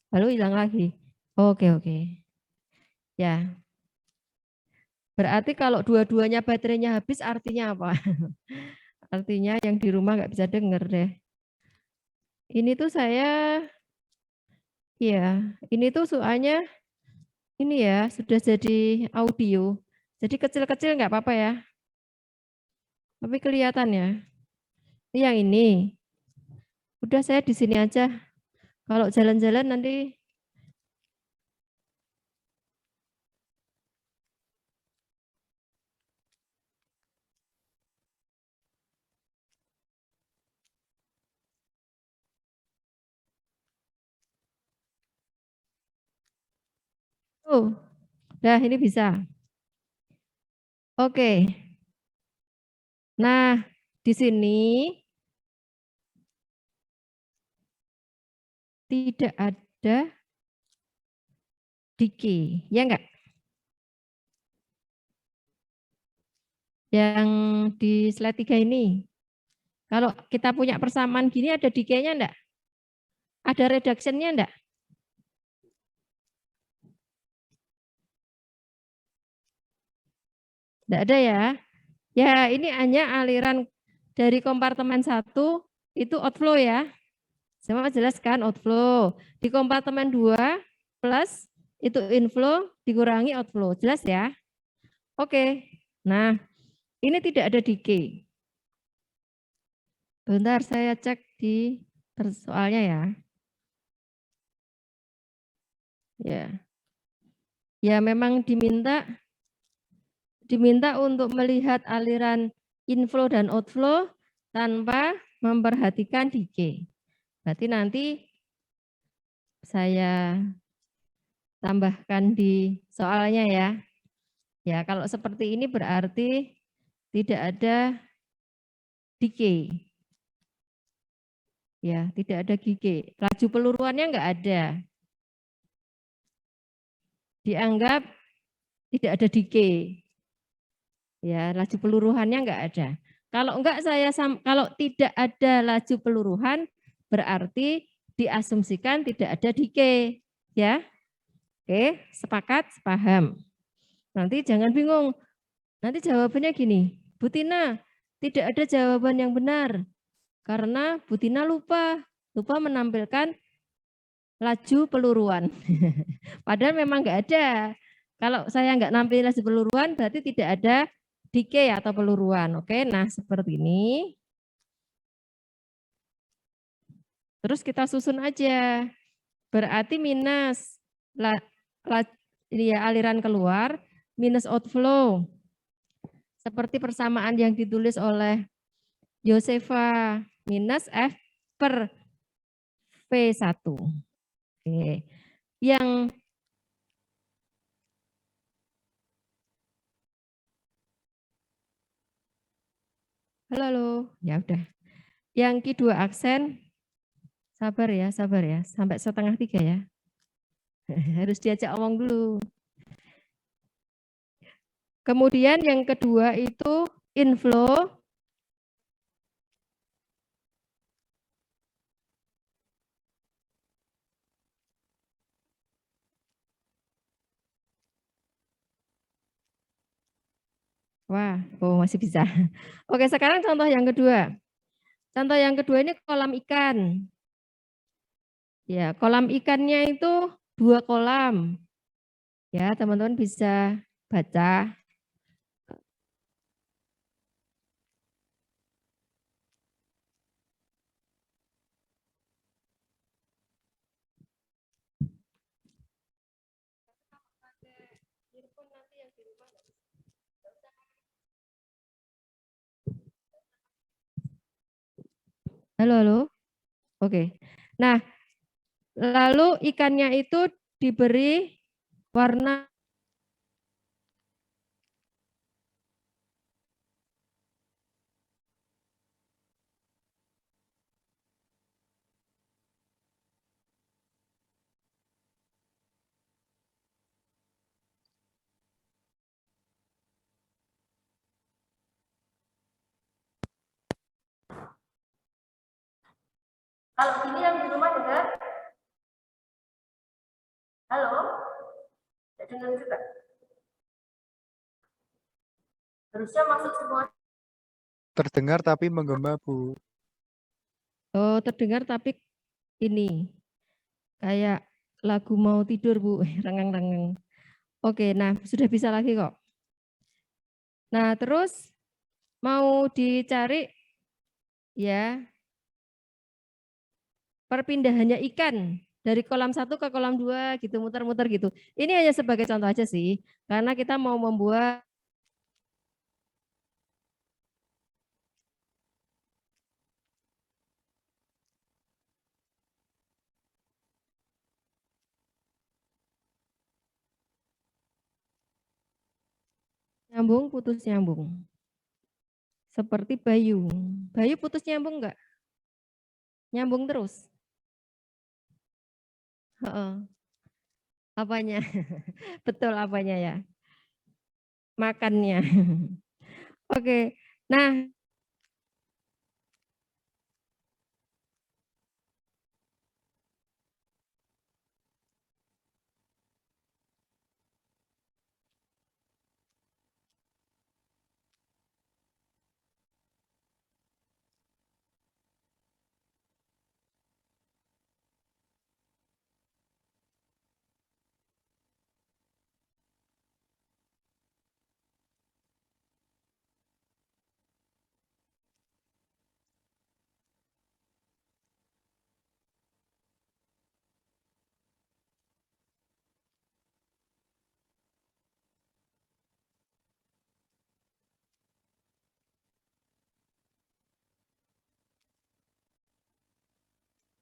Lalu hilang lagi. Oke, oke. Ya. Berarti kalau dua-duanya baterainya habis artinya apa? Artinya yang di rumah nggak bisa denger deh. Ini tuh saya, ya, ini tuh soalnya ini ya sudah jadi audio. Jadi kecil-kecil nggak apa-apa ya. Tapi kelihatan ya. Yang ini. Udah saya di sini aja. Kalau jalan-jalan nanti tuh. Dah ini bisa. Oke. Nah, di sini tidak ada decay, ya enggak? Yang di slide 3 ini. Kalau kita punya persamaan gini ada decay-nya enggak? Ada reduction-nya enggak? Enggak ada ya. Ya, ini hanya aliran dari kompartemen 1 itu outflow ya. Sama jelaskan outflow. Di kompartemen 2 plus itu inflow dikurangi outflow. Jelas ya? Oke. Nah, ini tidak ada decay. Bentar saya cek di soalnya ya. Ya. Ya memang diminta untuk melihat aliran inflow dan outflow tanpa memperhatikan decay. Berarti nanti saya tambahkan di soalnya ya. Ya, kalau seperti ini berarti tidak ada decay. Ya, tidak ada decay. Laju peluruannya enggak ada. Dianggap tidak ada decay. Ya, laju peluruhannya enggak ada. Kalau tidak ada laju peluruhan berarti diasumsikan tidak ada decay, ya. Oke, sepakat, paham. Nanti jangan bingung. Nanti jawabannya gini, Bu Tina, tidak ada jawaban yang benar. Karena Bu Tina lupa menampilkan laju peluruan. Padahal memang enggak ada. Kalau saya enggak nampilin laju peluruan berarti tidak ada decay atau peluruan. Oke, nah seperti ini. Terus kita susun aja. Berarti minus ini ya, aliran keluar, minus outflow. Seperti persamaan yang ditulis oleh Yosefa, minus F per V1. Oke. Yang halo, ya udah. Yang Q2 aksen, sabar ya, sampai 2:30 ya. Harus diajak omong dulu. Kemudian yang kedua itu inflow. Wah, masih bisa. Oke, sekarang contoh yang kedua. Contoh yang kedua ini kolam ikan. Ya, kolam ikannya itu 2 kolam. Ya, teman-teman bisa baca. Halo, halo. Oke. Nah, lalu ikannya itu diberi warna Kalau ini yang di rumah dengar? Halo? Tidak dengar juga? Harusnya masuk semua. Terdengar tapi menggema, Bu. Oh, terdengar tapi ini kayak lagu mau tidur, Bu. Rengang-rengang. Oke, nah sudah bisa lagi kok. Nah, terus mau dicari ya perpindahannya ikan dari kolam 1 ke kolam 2 gitu, muter-muter gitu. Ini hanya sebagai contoh aja sih, karena kita mau membuat nyambung, putus nyambung. Seperti Bayu. Bayu putus nyambung enggak? Nyambung terus? Heeh. Apanya? Betul apanya ya? Makannya. Oke. Nah,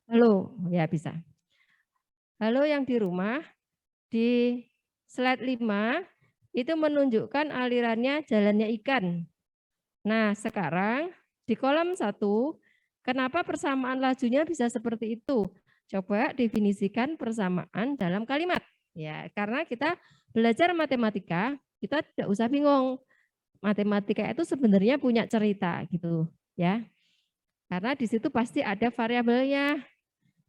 halo, ya bisa. Halo yang di rumah, di slide 5 itu menunjukkan alirannya jalannya ikan. Nah, sekarang di kolom 1, kenapa persamaan lajunya bisa seperti itu? Coba definisikan persamaan dalam kalimat. Ya, karena kita belajar matematika, kita tidak usah bingung. Matematika itu sebenarnya punya cerita gitu, ya. Karena di situ pasti ada variabelnya.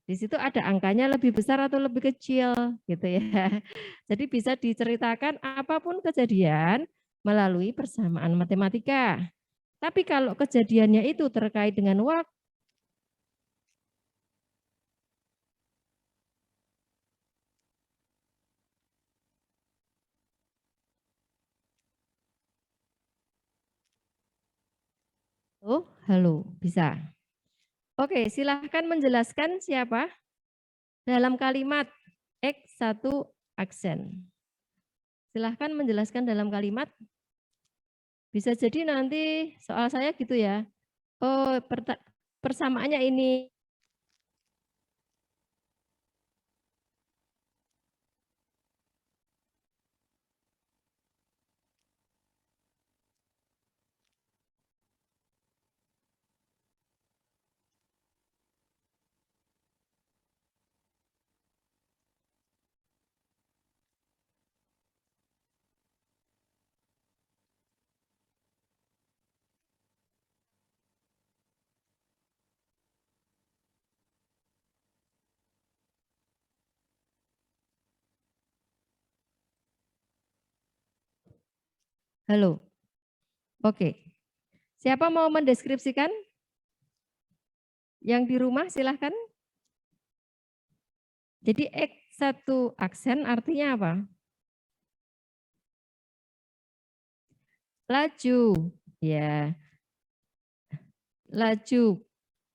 Di situ ada angkanya lebih besar atau lebih kecil gitu ya. Jadi bisa diceritakan apapun kejadian melalui persamaan matematika. Tapi kalau kejadiannya itu terkait dengan waktu, oh, halo, bisa. Oke, silahkan menjelaskan siapa dalam kalimat X1 aksen. Silahkan menjelaskan dalam kalimat. Bisa jadi nanti soal saya gitu ya. Oh, persamaannya ini. Halo. Oke. Siapa mau mendeskripsikan? Yang di rumah silahkan. Jadi satu aksen artinya apa? Laju, ya. Laju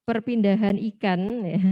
perpindahan ikan, ya.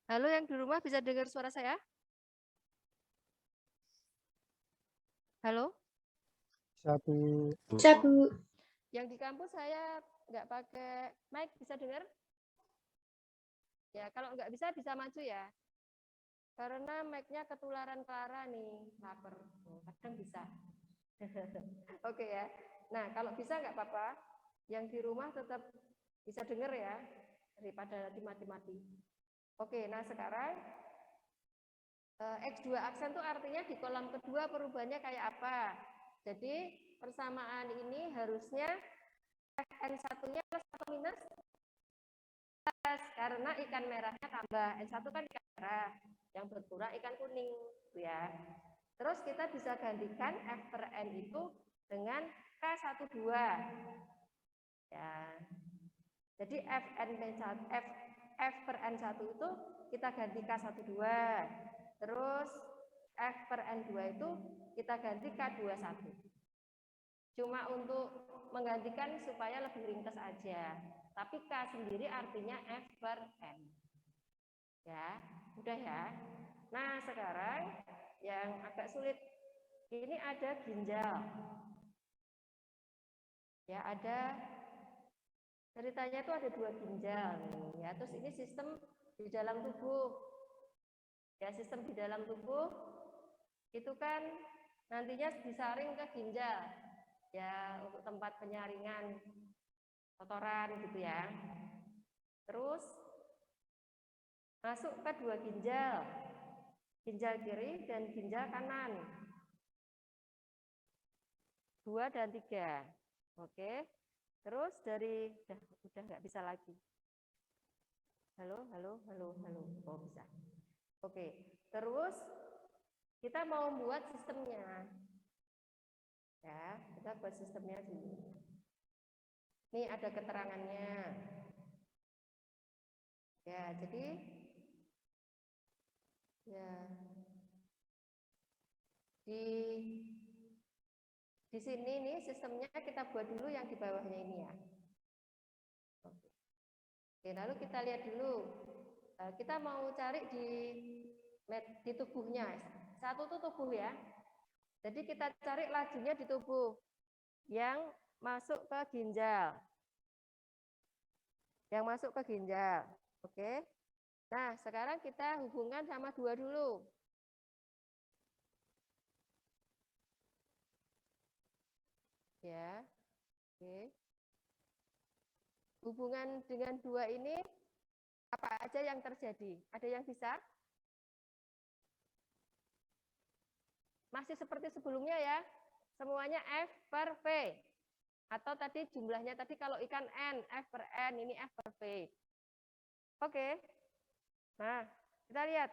Halo, yang di rumah bisa dengar suara saya? Halo? Satu. Bisa, Bu. Yang di kampus saya nggak pakai mic, bisa dengar? Ya, kalau nggak bisa, bisa maju ya. Karena mic-nya ketularan Clara nih, lapar. Kadang bisa. Oke ya. Nah, kalau bisa nggak apa-apa. Yang di rumah tetap bisa dengar ya, daripada nanti mati-mati. Oke, nah sekarang X2 aksen itu artinya di kolom kedua perubahannya kayak apa? Jadi persamaan ini harusnya N1-nya plus atau minus? Plus, karena ikan merahnya tambah. N1 kan ikan merah, yang berkurang ikan kuning. Ya. Terus kita bisa gantikan F per N itu dengan K12. Ya. Jadi F per N1 itu kita ganti K12. Terus F per N2 itu kita ganti K21. Cuma untuk menggantikan supaya lebih ringkas aja. Tapi K sendiri artinya F per N. Ya, udah ya. Nah, sekarang yang agak sulit. Ini ada ginjal. Ya, ada ceritanya itu ada 2 ginjal nih, ya. Terus ini sistem di dalam tubuh. Ya, sistem di dalam tubuh itu kan nantinya disaring ke ginjal. Ya, untuk tempat penyaringan kotoran gitu ya. Terus masuk ke 2 ginjal. Ginjal kiri dan ginjal kanan. 2 dan 3. Oke. Terus dari udah nggak bisa lagi. Halo. Oh, bisa. Oke. Terus kita mau buat sistemnya. Ya, kita buat sistemnya dulu. Ini ada keterangannya. Ya, jadi ya di sini nih sistemnya kita buat dulu yang di bawahnya ini ya. Oke, lalu kita lihat dulu Kita mau cari di tubuhnya. Satu itu tubuh ya. Jadi kita cari lajunya di tubuh yang masuk ke ginjal. Yang masuk ke ginjal. Oke. Nah, sekarang kita hubungkan sama 2 dulu. Ya. Oke. Hubungan dengan 2 ini apa aja yang terjadi? Ada yang bisa? Masih seperti sebelumnya ya. Semuanya F per V. Atau tadi jumlahnya tadi kalau ikan N, F per N, ini F per V. Oke. Nah, kita lihat.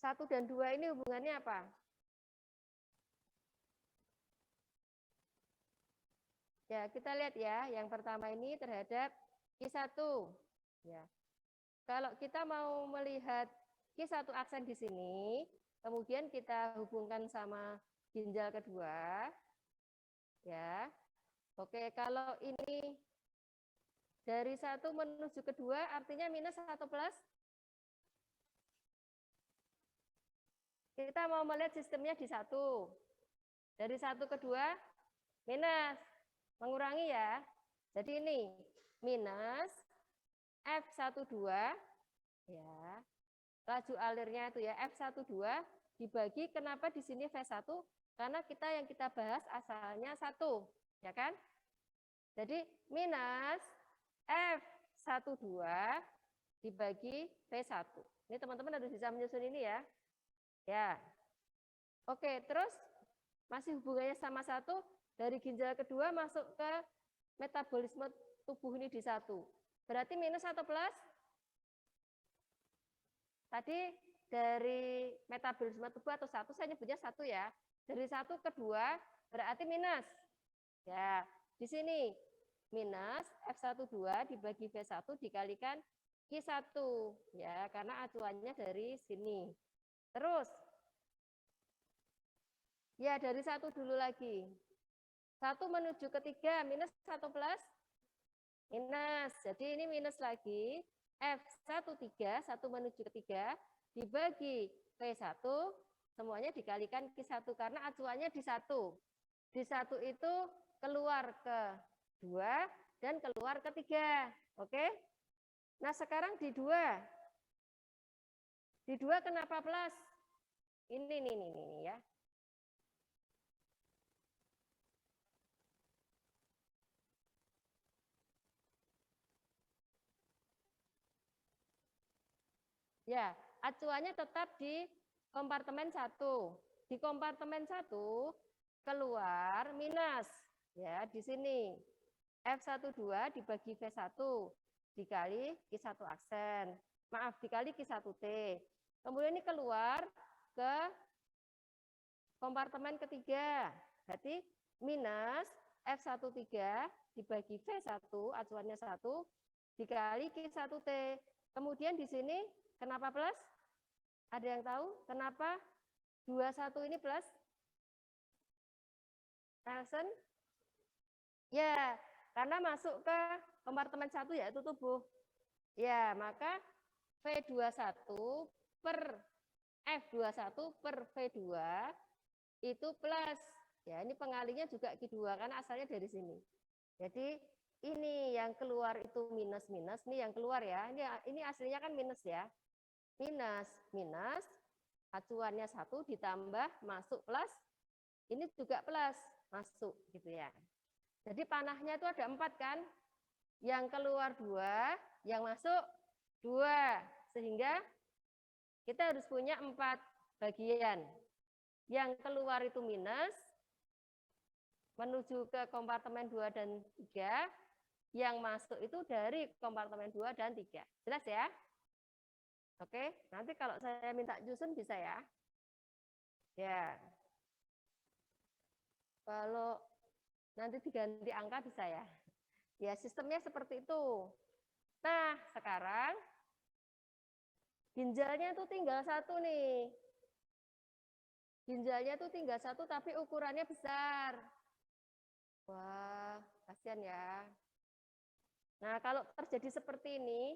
1 dan 2 ini hubungannya apa? Ya, kita lihat ya. Yang pertama ini terhadap Q1. Ya. Kalau kita mau melihat Q1 aksen di sini, kemudian kita hubungkan sama ginjal kedua. Ya. Oke, kalau ini dari 1 menuju ke 2 artinya minus atau plus? Kita mau melihat sistemnya di 1. Dari 1 ke 2 minus. Mengurangi ya. Jadi ini minus F12 ya. Laju alirnya itu ya F12 dibagi, kenapa di sini V1? Karena yang kita bahas asalnya 1, ya kan? Jadi minus F12 dibagi V1. Ini teman-teman harus bisa menyusun ini ya. Ya. Oke, terus masih hubungannya sama 1, dari ginjal kedua masuk ke metabolisme tubuh ini di 1. Berarti minus atau plus? Tadi dari metabolisme tubuh atau 1, saya nyebutnya 1 ya. Dari 1 ke 2 berarti minus. Ya, di sini minus F12 dibagi V1 dikalikan Q1 ya, karena acuannya dari sini. Terus ya dari 1 dulu lagi. 1 menuju ke 3 minus atau plus? Minus. Jadi ini minus lagi. F13 1 menuju ke 3 dibagi V1 semuanya dikalikan Q1 karena acuannya di 1. Di 1 itu keluar ke 2 dan keluar ke 3. Oke? Nah, sekarang di 2. Di 2 kenapa plus? Ini ya. Ya, acuannya tetap di kompartemen 1. Di kompartemen 1 keluar minus. Ya, di sini F12 dibagi V1 dikali Q1 aksen. Maaf, dikali Q1T. Kemudian ini keluar ke kompartemen ketiga. Berarti minus F13 dibagi V1, acuannya 1, dikali Q1T. Kemudian di sini kenapa plus? Ada yang tahu kenapa 21 ini plus? Nelson? Ya, karena masuk ke kompartemen 1 yaitu tubuh. Ya, maka V21 per F21 per V2 itu plus. Ya, ini pengalinya juga Q2 karena asalnya dari sini. Jadi ini yang keluar itu minus-minus, ini yang keluar ya. Ini aslinya kan minus ya. Minus, acuannya 1 ditambah masuk plus, ini juga plus, masuk gitu ya. Jadi panahnya itu ada 4 kan, yang keluar 2, yang masuk 2, sehingga kita harus punya 4 bagian. Yang keluar itu minus, menuju ke kompartemen 2 dan 3, yang masuk itu dari kompartemen 2 dan 3. Jelas ya? Oke, nanti kalau saya minta nyusun bisa ya. Ya. Kalau nanti diganti angka bisa ya. Ya, sistemnya seperti itu. Nah, sekarang ginjalnya tuh tinggal 1 nih. Ginjalnya tuh tinggal 1 tapi ukurannya besar. Wah, kasihan ya. Nah, kalau terjadi seperti ini,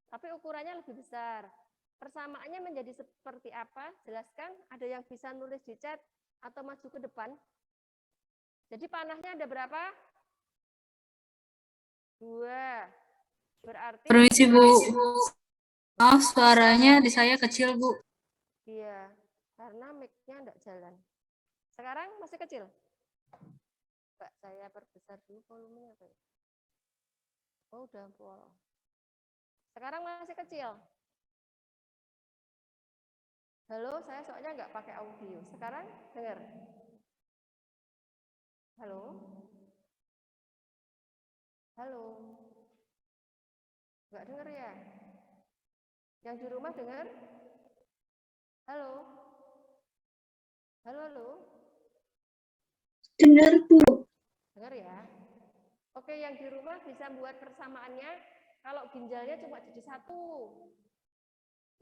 tapi ukurannya lebih besar. Persamaannya menjadi seperti apa? Jelaskan. Ada yang bisa nulis di chat atau maju ke depan. Jadi panahnya ada berapa? 2. Berarti Permisi, Bu. Maaf, suaranya di saya kecil, Bu. iya, karena mic-nya enggak jalan. Sekarang masih kecil? Mbak, saya perbesar dulu volumenya. Oh, udah full. Sekarang masih kecil. Halo, saya soalnya nggak pakai audio. Sekarang dengar. Halo? Halo? Nggak dengar ya? Yang di rumah dengar? Halo? Halo, halo? Dengar, Bu. Dengar ya? Oke, yang di rumah bisa buat persamaannya kalau ginjalnya cuma jadi 1.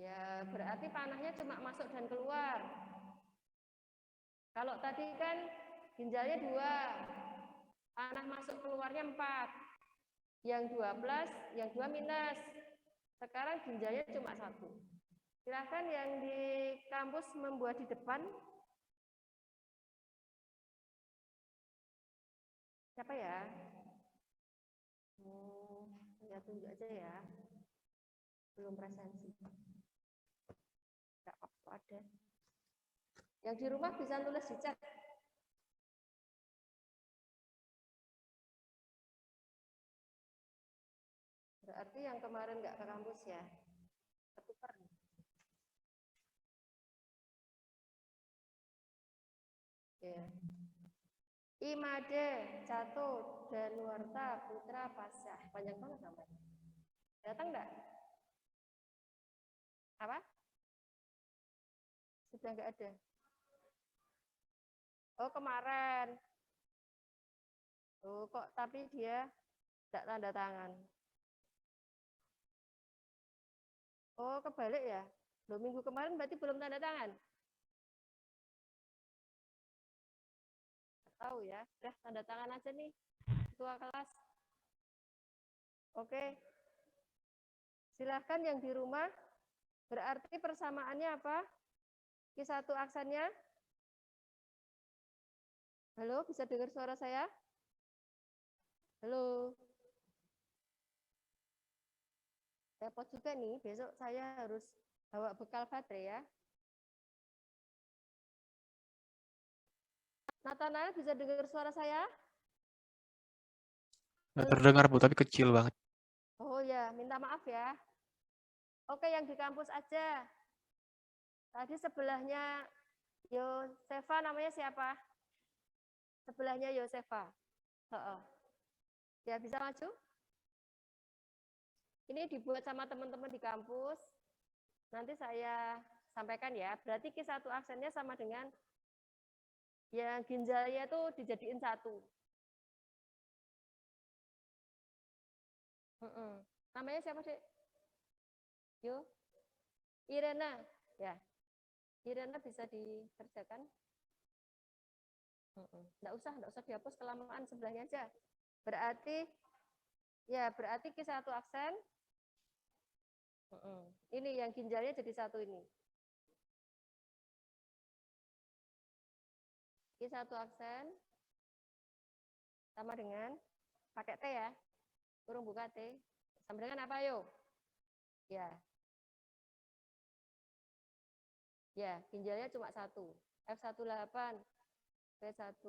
Ya, berarti panahnya cuma masuk dan keluar. Kalau tadi kan ginjalnya 2, panah masuk keluarnya 4. Yang 2 plus, yang 2 minus. Sekarang ginjalnya cuma 1. Silahkan yang di kampus membuat di depan. Siapa ya? Ya tunggu aja ya. Belum presensi. Enggak apa-apa ada. Yang di rumah bisa tulis di chat. Berarti yang kemarin nggak ke kampus ya? Ketukar. Ya. Imade, Cato, Danuarta, Putra, Pasah. Banyak banget namanya. Datang enggak? Apa? Sudah enggak ada. Oh, kemarin. Oh, kok tapi dia enggak tanda tangan. Oh, kebalik ya? Loh, minggu kemarin berarti belum tanda tangan? Tahu ya, udah tanda tangan aja nih ketua kelas. Oke, silahkan yang di rumah. Berarti persamaannya apa? Q1 aksennya. Halo, bisa dengar suara saya? Halo. Repot juga nih, besok saya harus bawa bekal baterai ya. Nathanael, bisa dengar suara saya? Nggak terdengar, Bu, tapi kecil banget. Oh ya, minta maaf ya. Oke, yang di kampus aja. Tadi sebelahnya Yosefa, namanya siapa? Sebelahnya Yosefa. Ya, bisa maju? Ini dibuat sama teman-teman di kampus. Nanti saya sampaikan ya. Berarti Q1 aksennya sama dengan yang ginjalnya itu dijadiin 1. Namanya siapa sih? Yo, Irena. Ya, Irena bisa dikerjakan. Nggak usah dihapus, kelamaan sebelahnya aja. Berarti Q1 aksen. Ini yang ginjalnya jadi 1 ini. Q1 aksen sama dengan pakai T ya. Kurung buka T. Sama dengan apa yuk? Ya. Ya, ginjalnya cuma 1. F18, P1.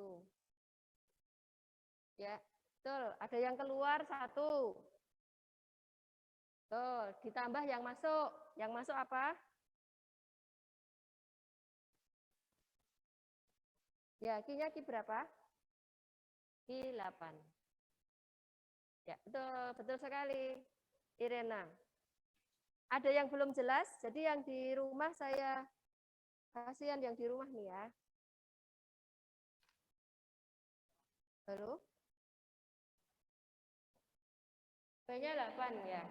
Ya, betul. Ada yang keluar 1. Betul. Ditambah yang masuk. Yang masuk apa? Ya, Q-nya Q berapa? Q8. Ya, betul sekali, Irena. Ada yang belum jelas? Jadi yang di rumah saya, kasihan yang di rumah nih ya. Halo? P-nya 8 ya.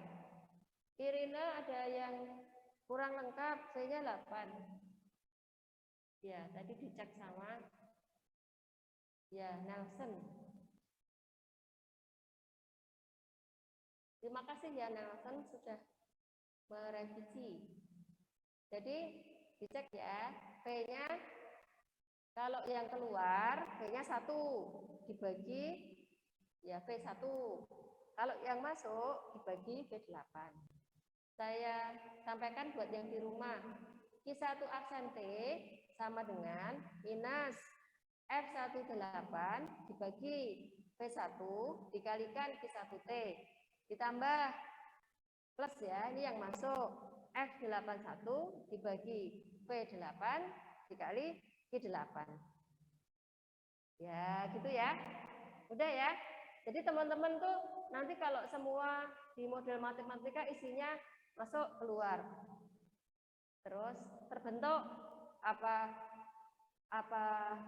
Irina ada yang kurang lengkap, C-nya 8. Ya, tadi dicek sama ya Nelson. Terima kasih ya Nelson sudah merevisi. Jadi dicek ya, P-nya kalau yang keluar P-nya 1 dibagi ya V1. Kalau yang masuk dibagi V8. Saya sampaikan buat yang di rumah. Q1 aksen T sama dengan minus F18 dibagi V1 dikalikan Q1T ditambah plus ya, ini yang masuk F81 dibagi V8 dikali Q8. Ya, gitu ya. Udah ya. Jadi teman-teman tuh nanti kalau semua di model matematika isinya masuk keluar. Terus terbentuk apa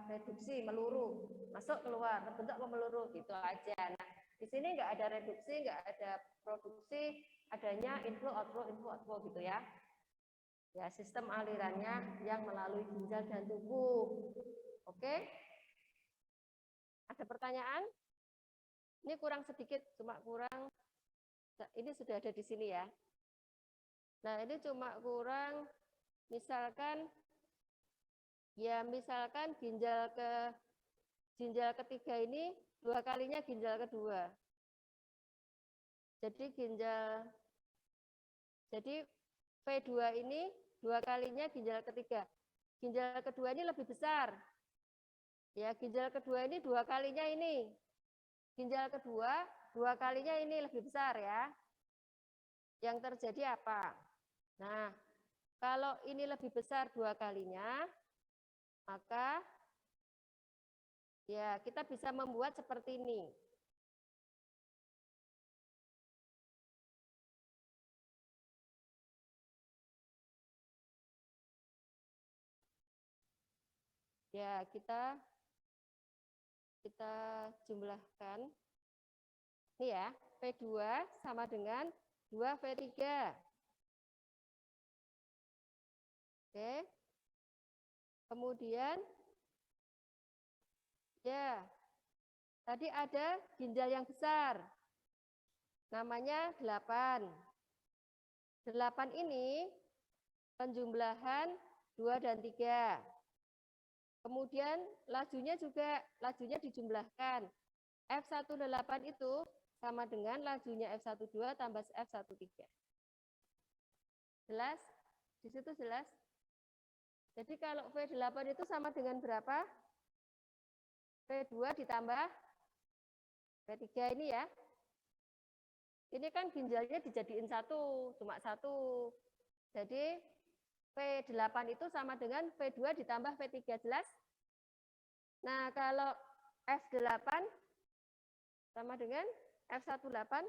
reduksi meluru, masuk keluar, terbentuk apa meluru gitu aja. Nah, di sini nggak ada reduksi, nggak ada produksi, adanya inflow outflow gitu ya. Ya, sistem alirannya yang melalui ginjal dan tubuh. Oke? Ada pertanyaan? Ini kurang sedikit, cuma kurang. Ini sudah ada di sini ya. Nah, ini cuma kurang, misalkan ginjal ketiga ini 2 kalinya ginjal kedua. Jadi P2 ini 2 kalinya ginjal ketiga. Ginjal kedua ini lebih besar. Ya, ginjal kedua ini 2 kalinya ini. Ginjal kedua 2 kalinya ini lebih besar ya. Yang terjadi apa? Nah, kalau ini lebih besar 2 kalinya, maka ya kita bisa membuat seperti ini. Ya, kita jumlahkan. Ini ya, P2 sama dengan 2V3. Oke. Kemudian ya, tadi ada ginjal yang besar. Namanya 8. 8 ini penjumlahan 2 dan 3. Kemudian lajunya dijumlahkan. F18 itu sama dengan lajunya F12 tambah F13. Jelas? Di situ jelas? Jadi kalau V8 itu sama dengan berapa? V2 ditambah V3 ini ya. Ini kan ginjalnya dijadiin 1, cuma 1. Jadi V8 itu sama dengan V2 ditambah V3, jelas? Nah, kalau F8 sama dengan F18.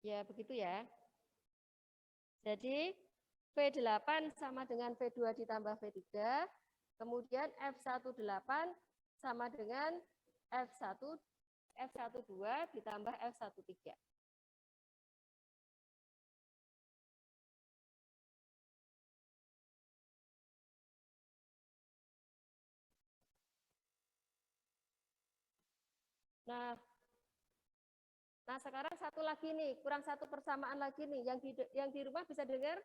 Ya, begitu ya. Jadi, V8 sama dengan V2 ditambah V3, kemudian F18 sama dengan F12 ditambah F13. Nah, sekarang satu lagi nih, kurang satu persamaan lagi nih. Yang di rumah bisa dengar?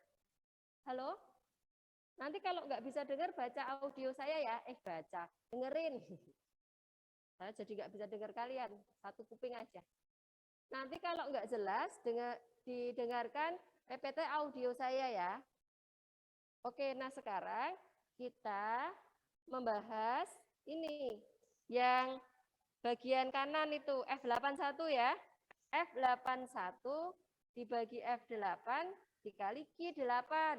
Halo? Nanti kalau nggak bisa dengar, baca audio saya ya. Dengerin. Saya jadi nggak bisa dengar kalian, satu kuping aja. Nanti kalau nggak jelas, didengarkan PPT audio saya ya. Oke, nah sekarang kita membahas ini. Yang bagian kanan itu F81 ya. F81 dibagi F8 dikali Q8.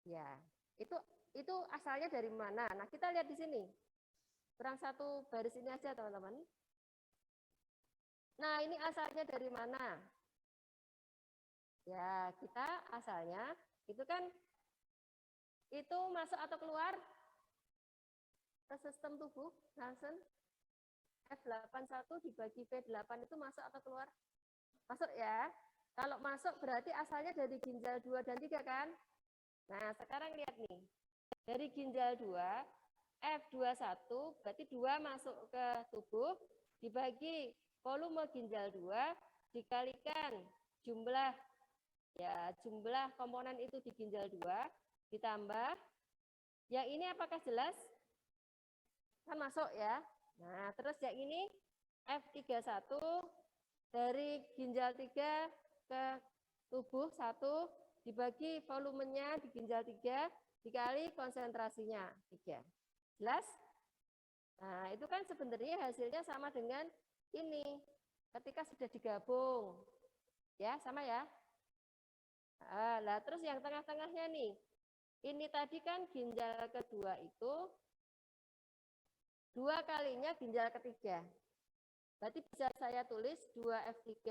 Ya, itu asalnya dari mana? Nah, kita lihat di sini. Kurang satu baris ini aja, teman-teman. Nah, ini asalnya dari mana? Ya, kita asalnya itu kan itu masuk atau keluar ke sistem tubuh, Hansen? F81 dibagi V8 itu masuk atau keluar? Masuk ya. Kalau masuk berarti asalnya dari ginjal 2 dan 3 kan? Nah, sekarang lihat nih. Dari ginjal 2, F21 berarti 2 masuk ke tubuh, dibagi volume ginjal 2, dikalikan jumlah komponen itu di ginjal 2, ditambah. Yang ini apakah jelas? Kan masuk ya. Nah, terus yang ini F31 dari ginjal 3 ke tubuh 1 dibagi volumenya di ginjal 3 dikali konsentrasinya 3. Jelas? Nah, itu kan sebenarnya hasilnya sama dengan ini ketika sudah digabung. Ya, sama ya? Nah, terus yang tengah-tengahnya nih. Ini tadi kan ginjal kedua itu 2 kalinya ginjal ketiga. Berarti bisa saya tulis 2F3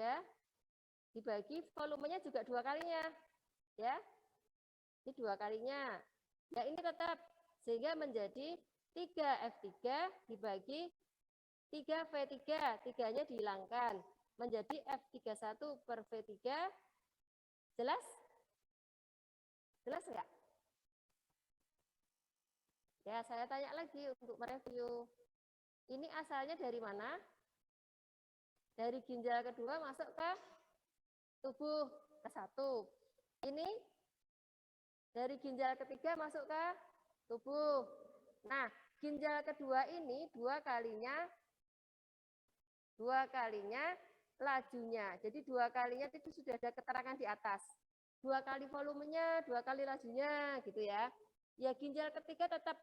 dibagi volumenya juga 2 kalinya. Ya. Ini 2 kalinya. Ya ini tetap sehingga menjadi 3F3 dibagi 3V3. 3-nya dihilangkan. Menjadi F31 per V3. Jelas? Jelas enggak? Ya, saya tanya lagi untuk mereview. Ini asalnya dari mana? Dari ginjal kedua masuk ke tubuh ke 1. Ini dari ginjal ketiga masuk ke tubuh. Nah, ginjal kedua ini 2 kalinya lajunya. Jadi 2 kalinya itu sudah ada keterangan di atas. 2 kali volumenya, 2 kali lajunya gitu ya. Ya ginjal ketiga tetap.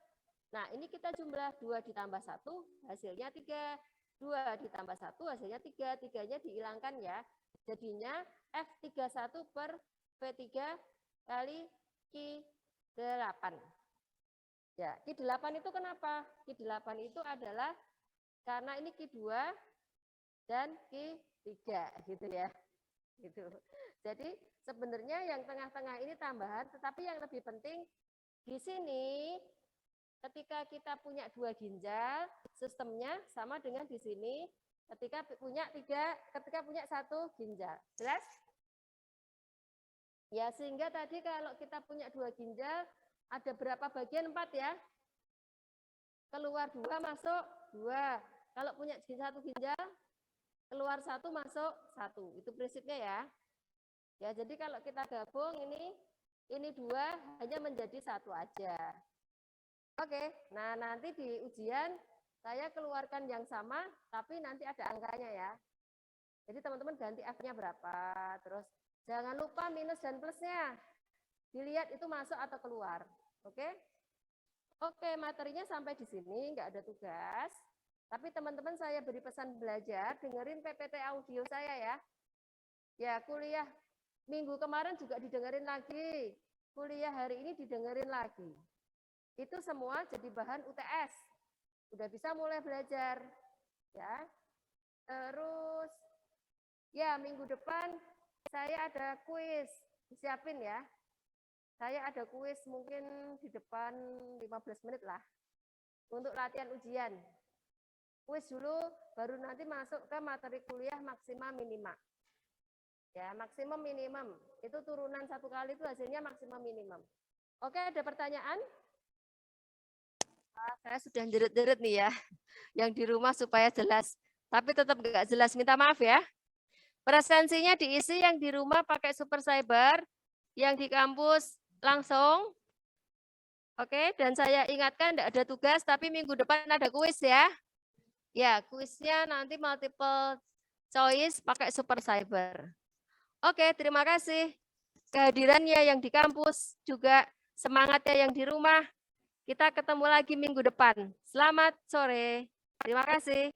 Nah, ini kita jumlah 2 ditambah 1, hasilnya 3. 2 ditambah 1, hasilnya 3. 3-nya dihilangkan ya. Jadinya F31 per V3 kali Q8. Ya, Q8 itu kenapa? Q8 itu adalah karena ini Q2 dan Q3 gitu ya. Gitu. Jadi sebenarnya yang tengah-tengah ini tambahan, tetapi yang lebih penting di sini ketika kita punya 2 ginjal, sistemnya sama dengan di sini ketika punya 1 ginjal. Jelas? Ya, sehingga tadi kalau kita punya 2 ginjal, ada berapa bagian? 4 ya? Keluar 2, masuk 2. Kalau punya 1 ginjal, keluar 1, masuk 1. Itu prinsipnya ya. Ya, jadi kalau kita gabung ini 2 hanya menjadi 1 aja. Oke, nah nanti di ujian saya keluarkan yang sama, tapi nanti ada angkanya ya. Jadi teman-teman ganti F-nya berapa, terus jangan lupa minus dan plusnya. Dilihat itu masuk atau keluar. Oke? Oke, materinya sampai di sini, nggak ada tugas. Tapi teman-teman saya beri pesan belajar, dengerin PPT audio saya ya. Ya, kuliah minggu kemarin juga didengerin lagi. Kuliah hari ini didengerin lagi. Itu semua jadi bahan UTS. Udah bisa mulai belajar. Ya. Terus, ya minggu depan saya ada kuis. Siapin ya. Saya ada kuis mungkin di depan 15 menit lah. Untuk latihan ujian. Kuis dulu, baru nanti masuk ke materi kuliah maksimum minimum. Ya, maksimum minimum. Itu turunan 1 kali itu hasilnya maksimum minimum. Oke, ada pertanyaan? Saya sudah deret-deret nih ya. Yang di rumah supaya jelas. Tapi tetap nggak jelas, minta maaf ya. Presensinya diisi yang di rumah pakai Super Cyber, yang di kampus langsung. Oke, dan saya ingatkan tidak ada tugas, tapi minggu depan ada kuis ya. Ya, kuisnya nanti multiple choice pakai Super Cyber. Oke, terima kasih kehadirannya yang di kampus, juga semangatnya yang di rumah. Kita ketemu lagi minggu depan. Selamat sore. Terima kasih.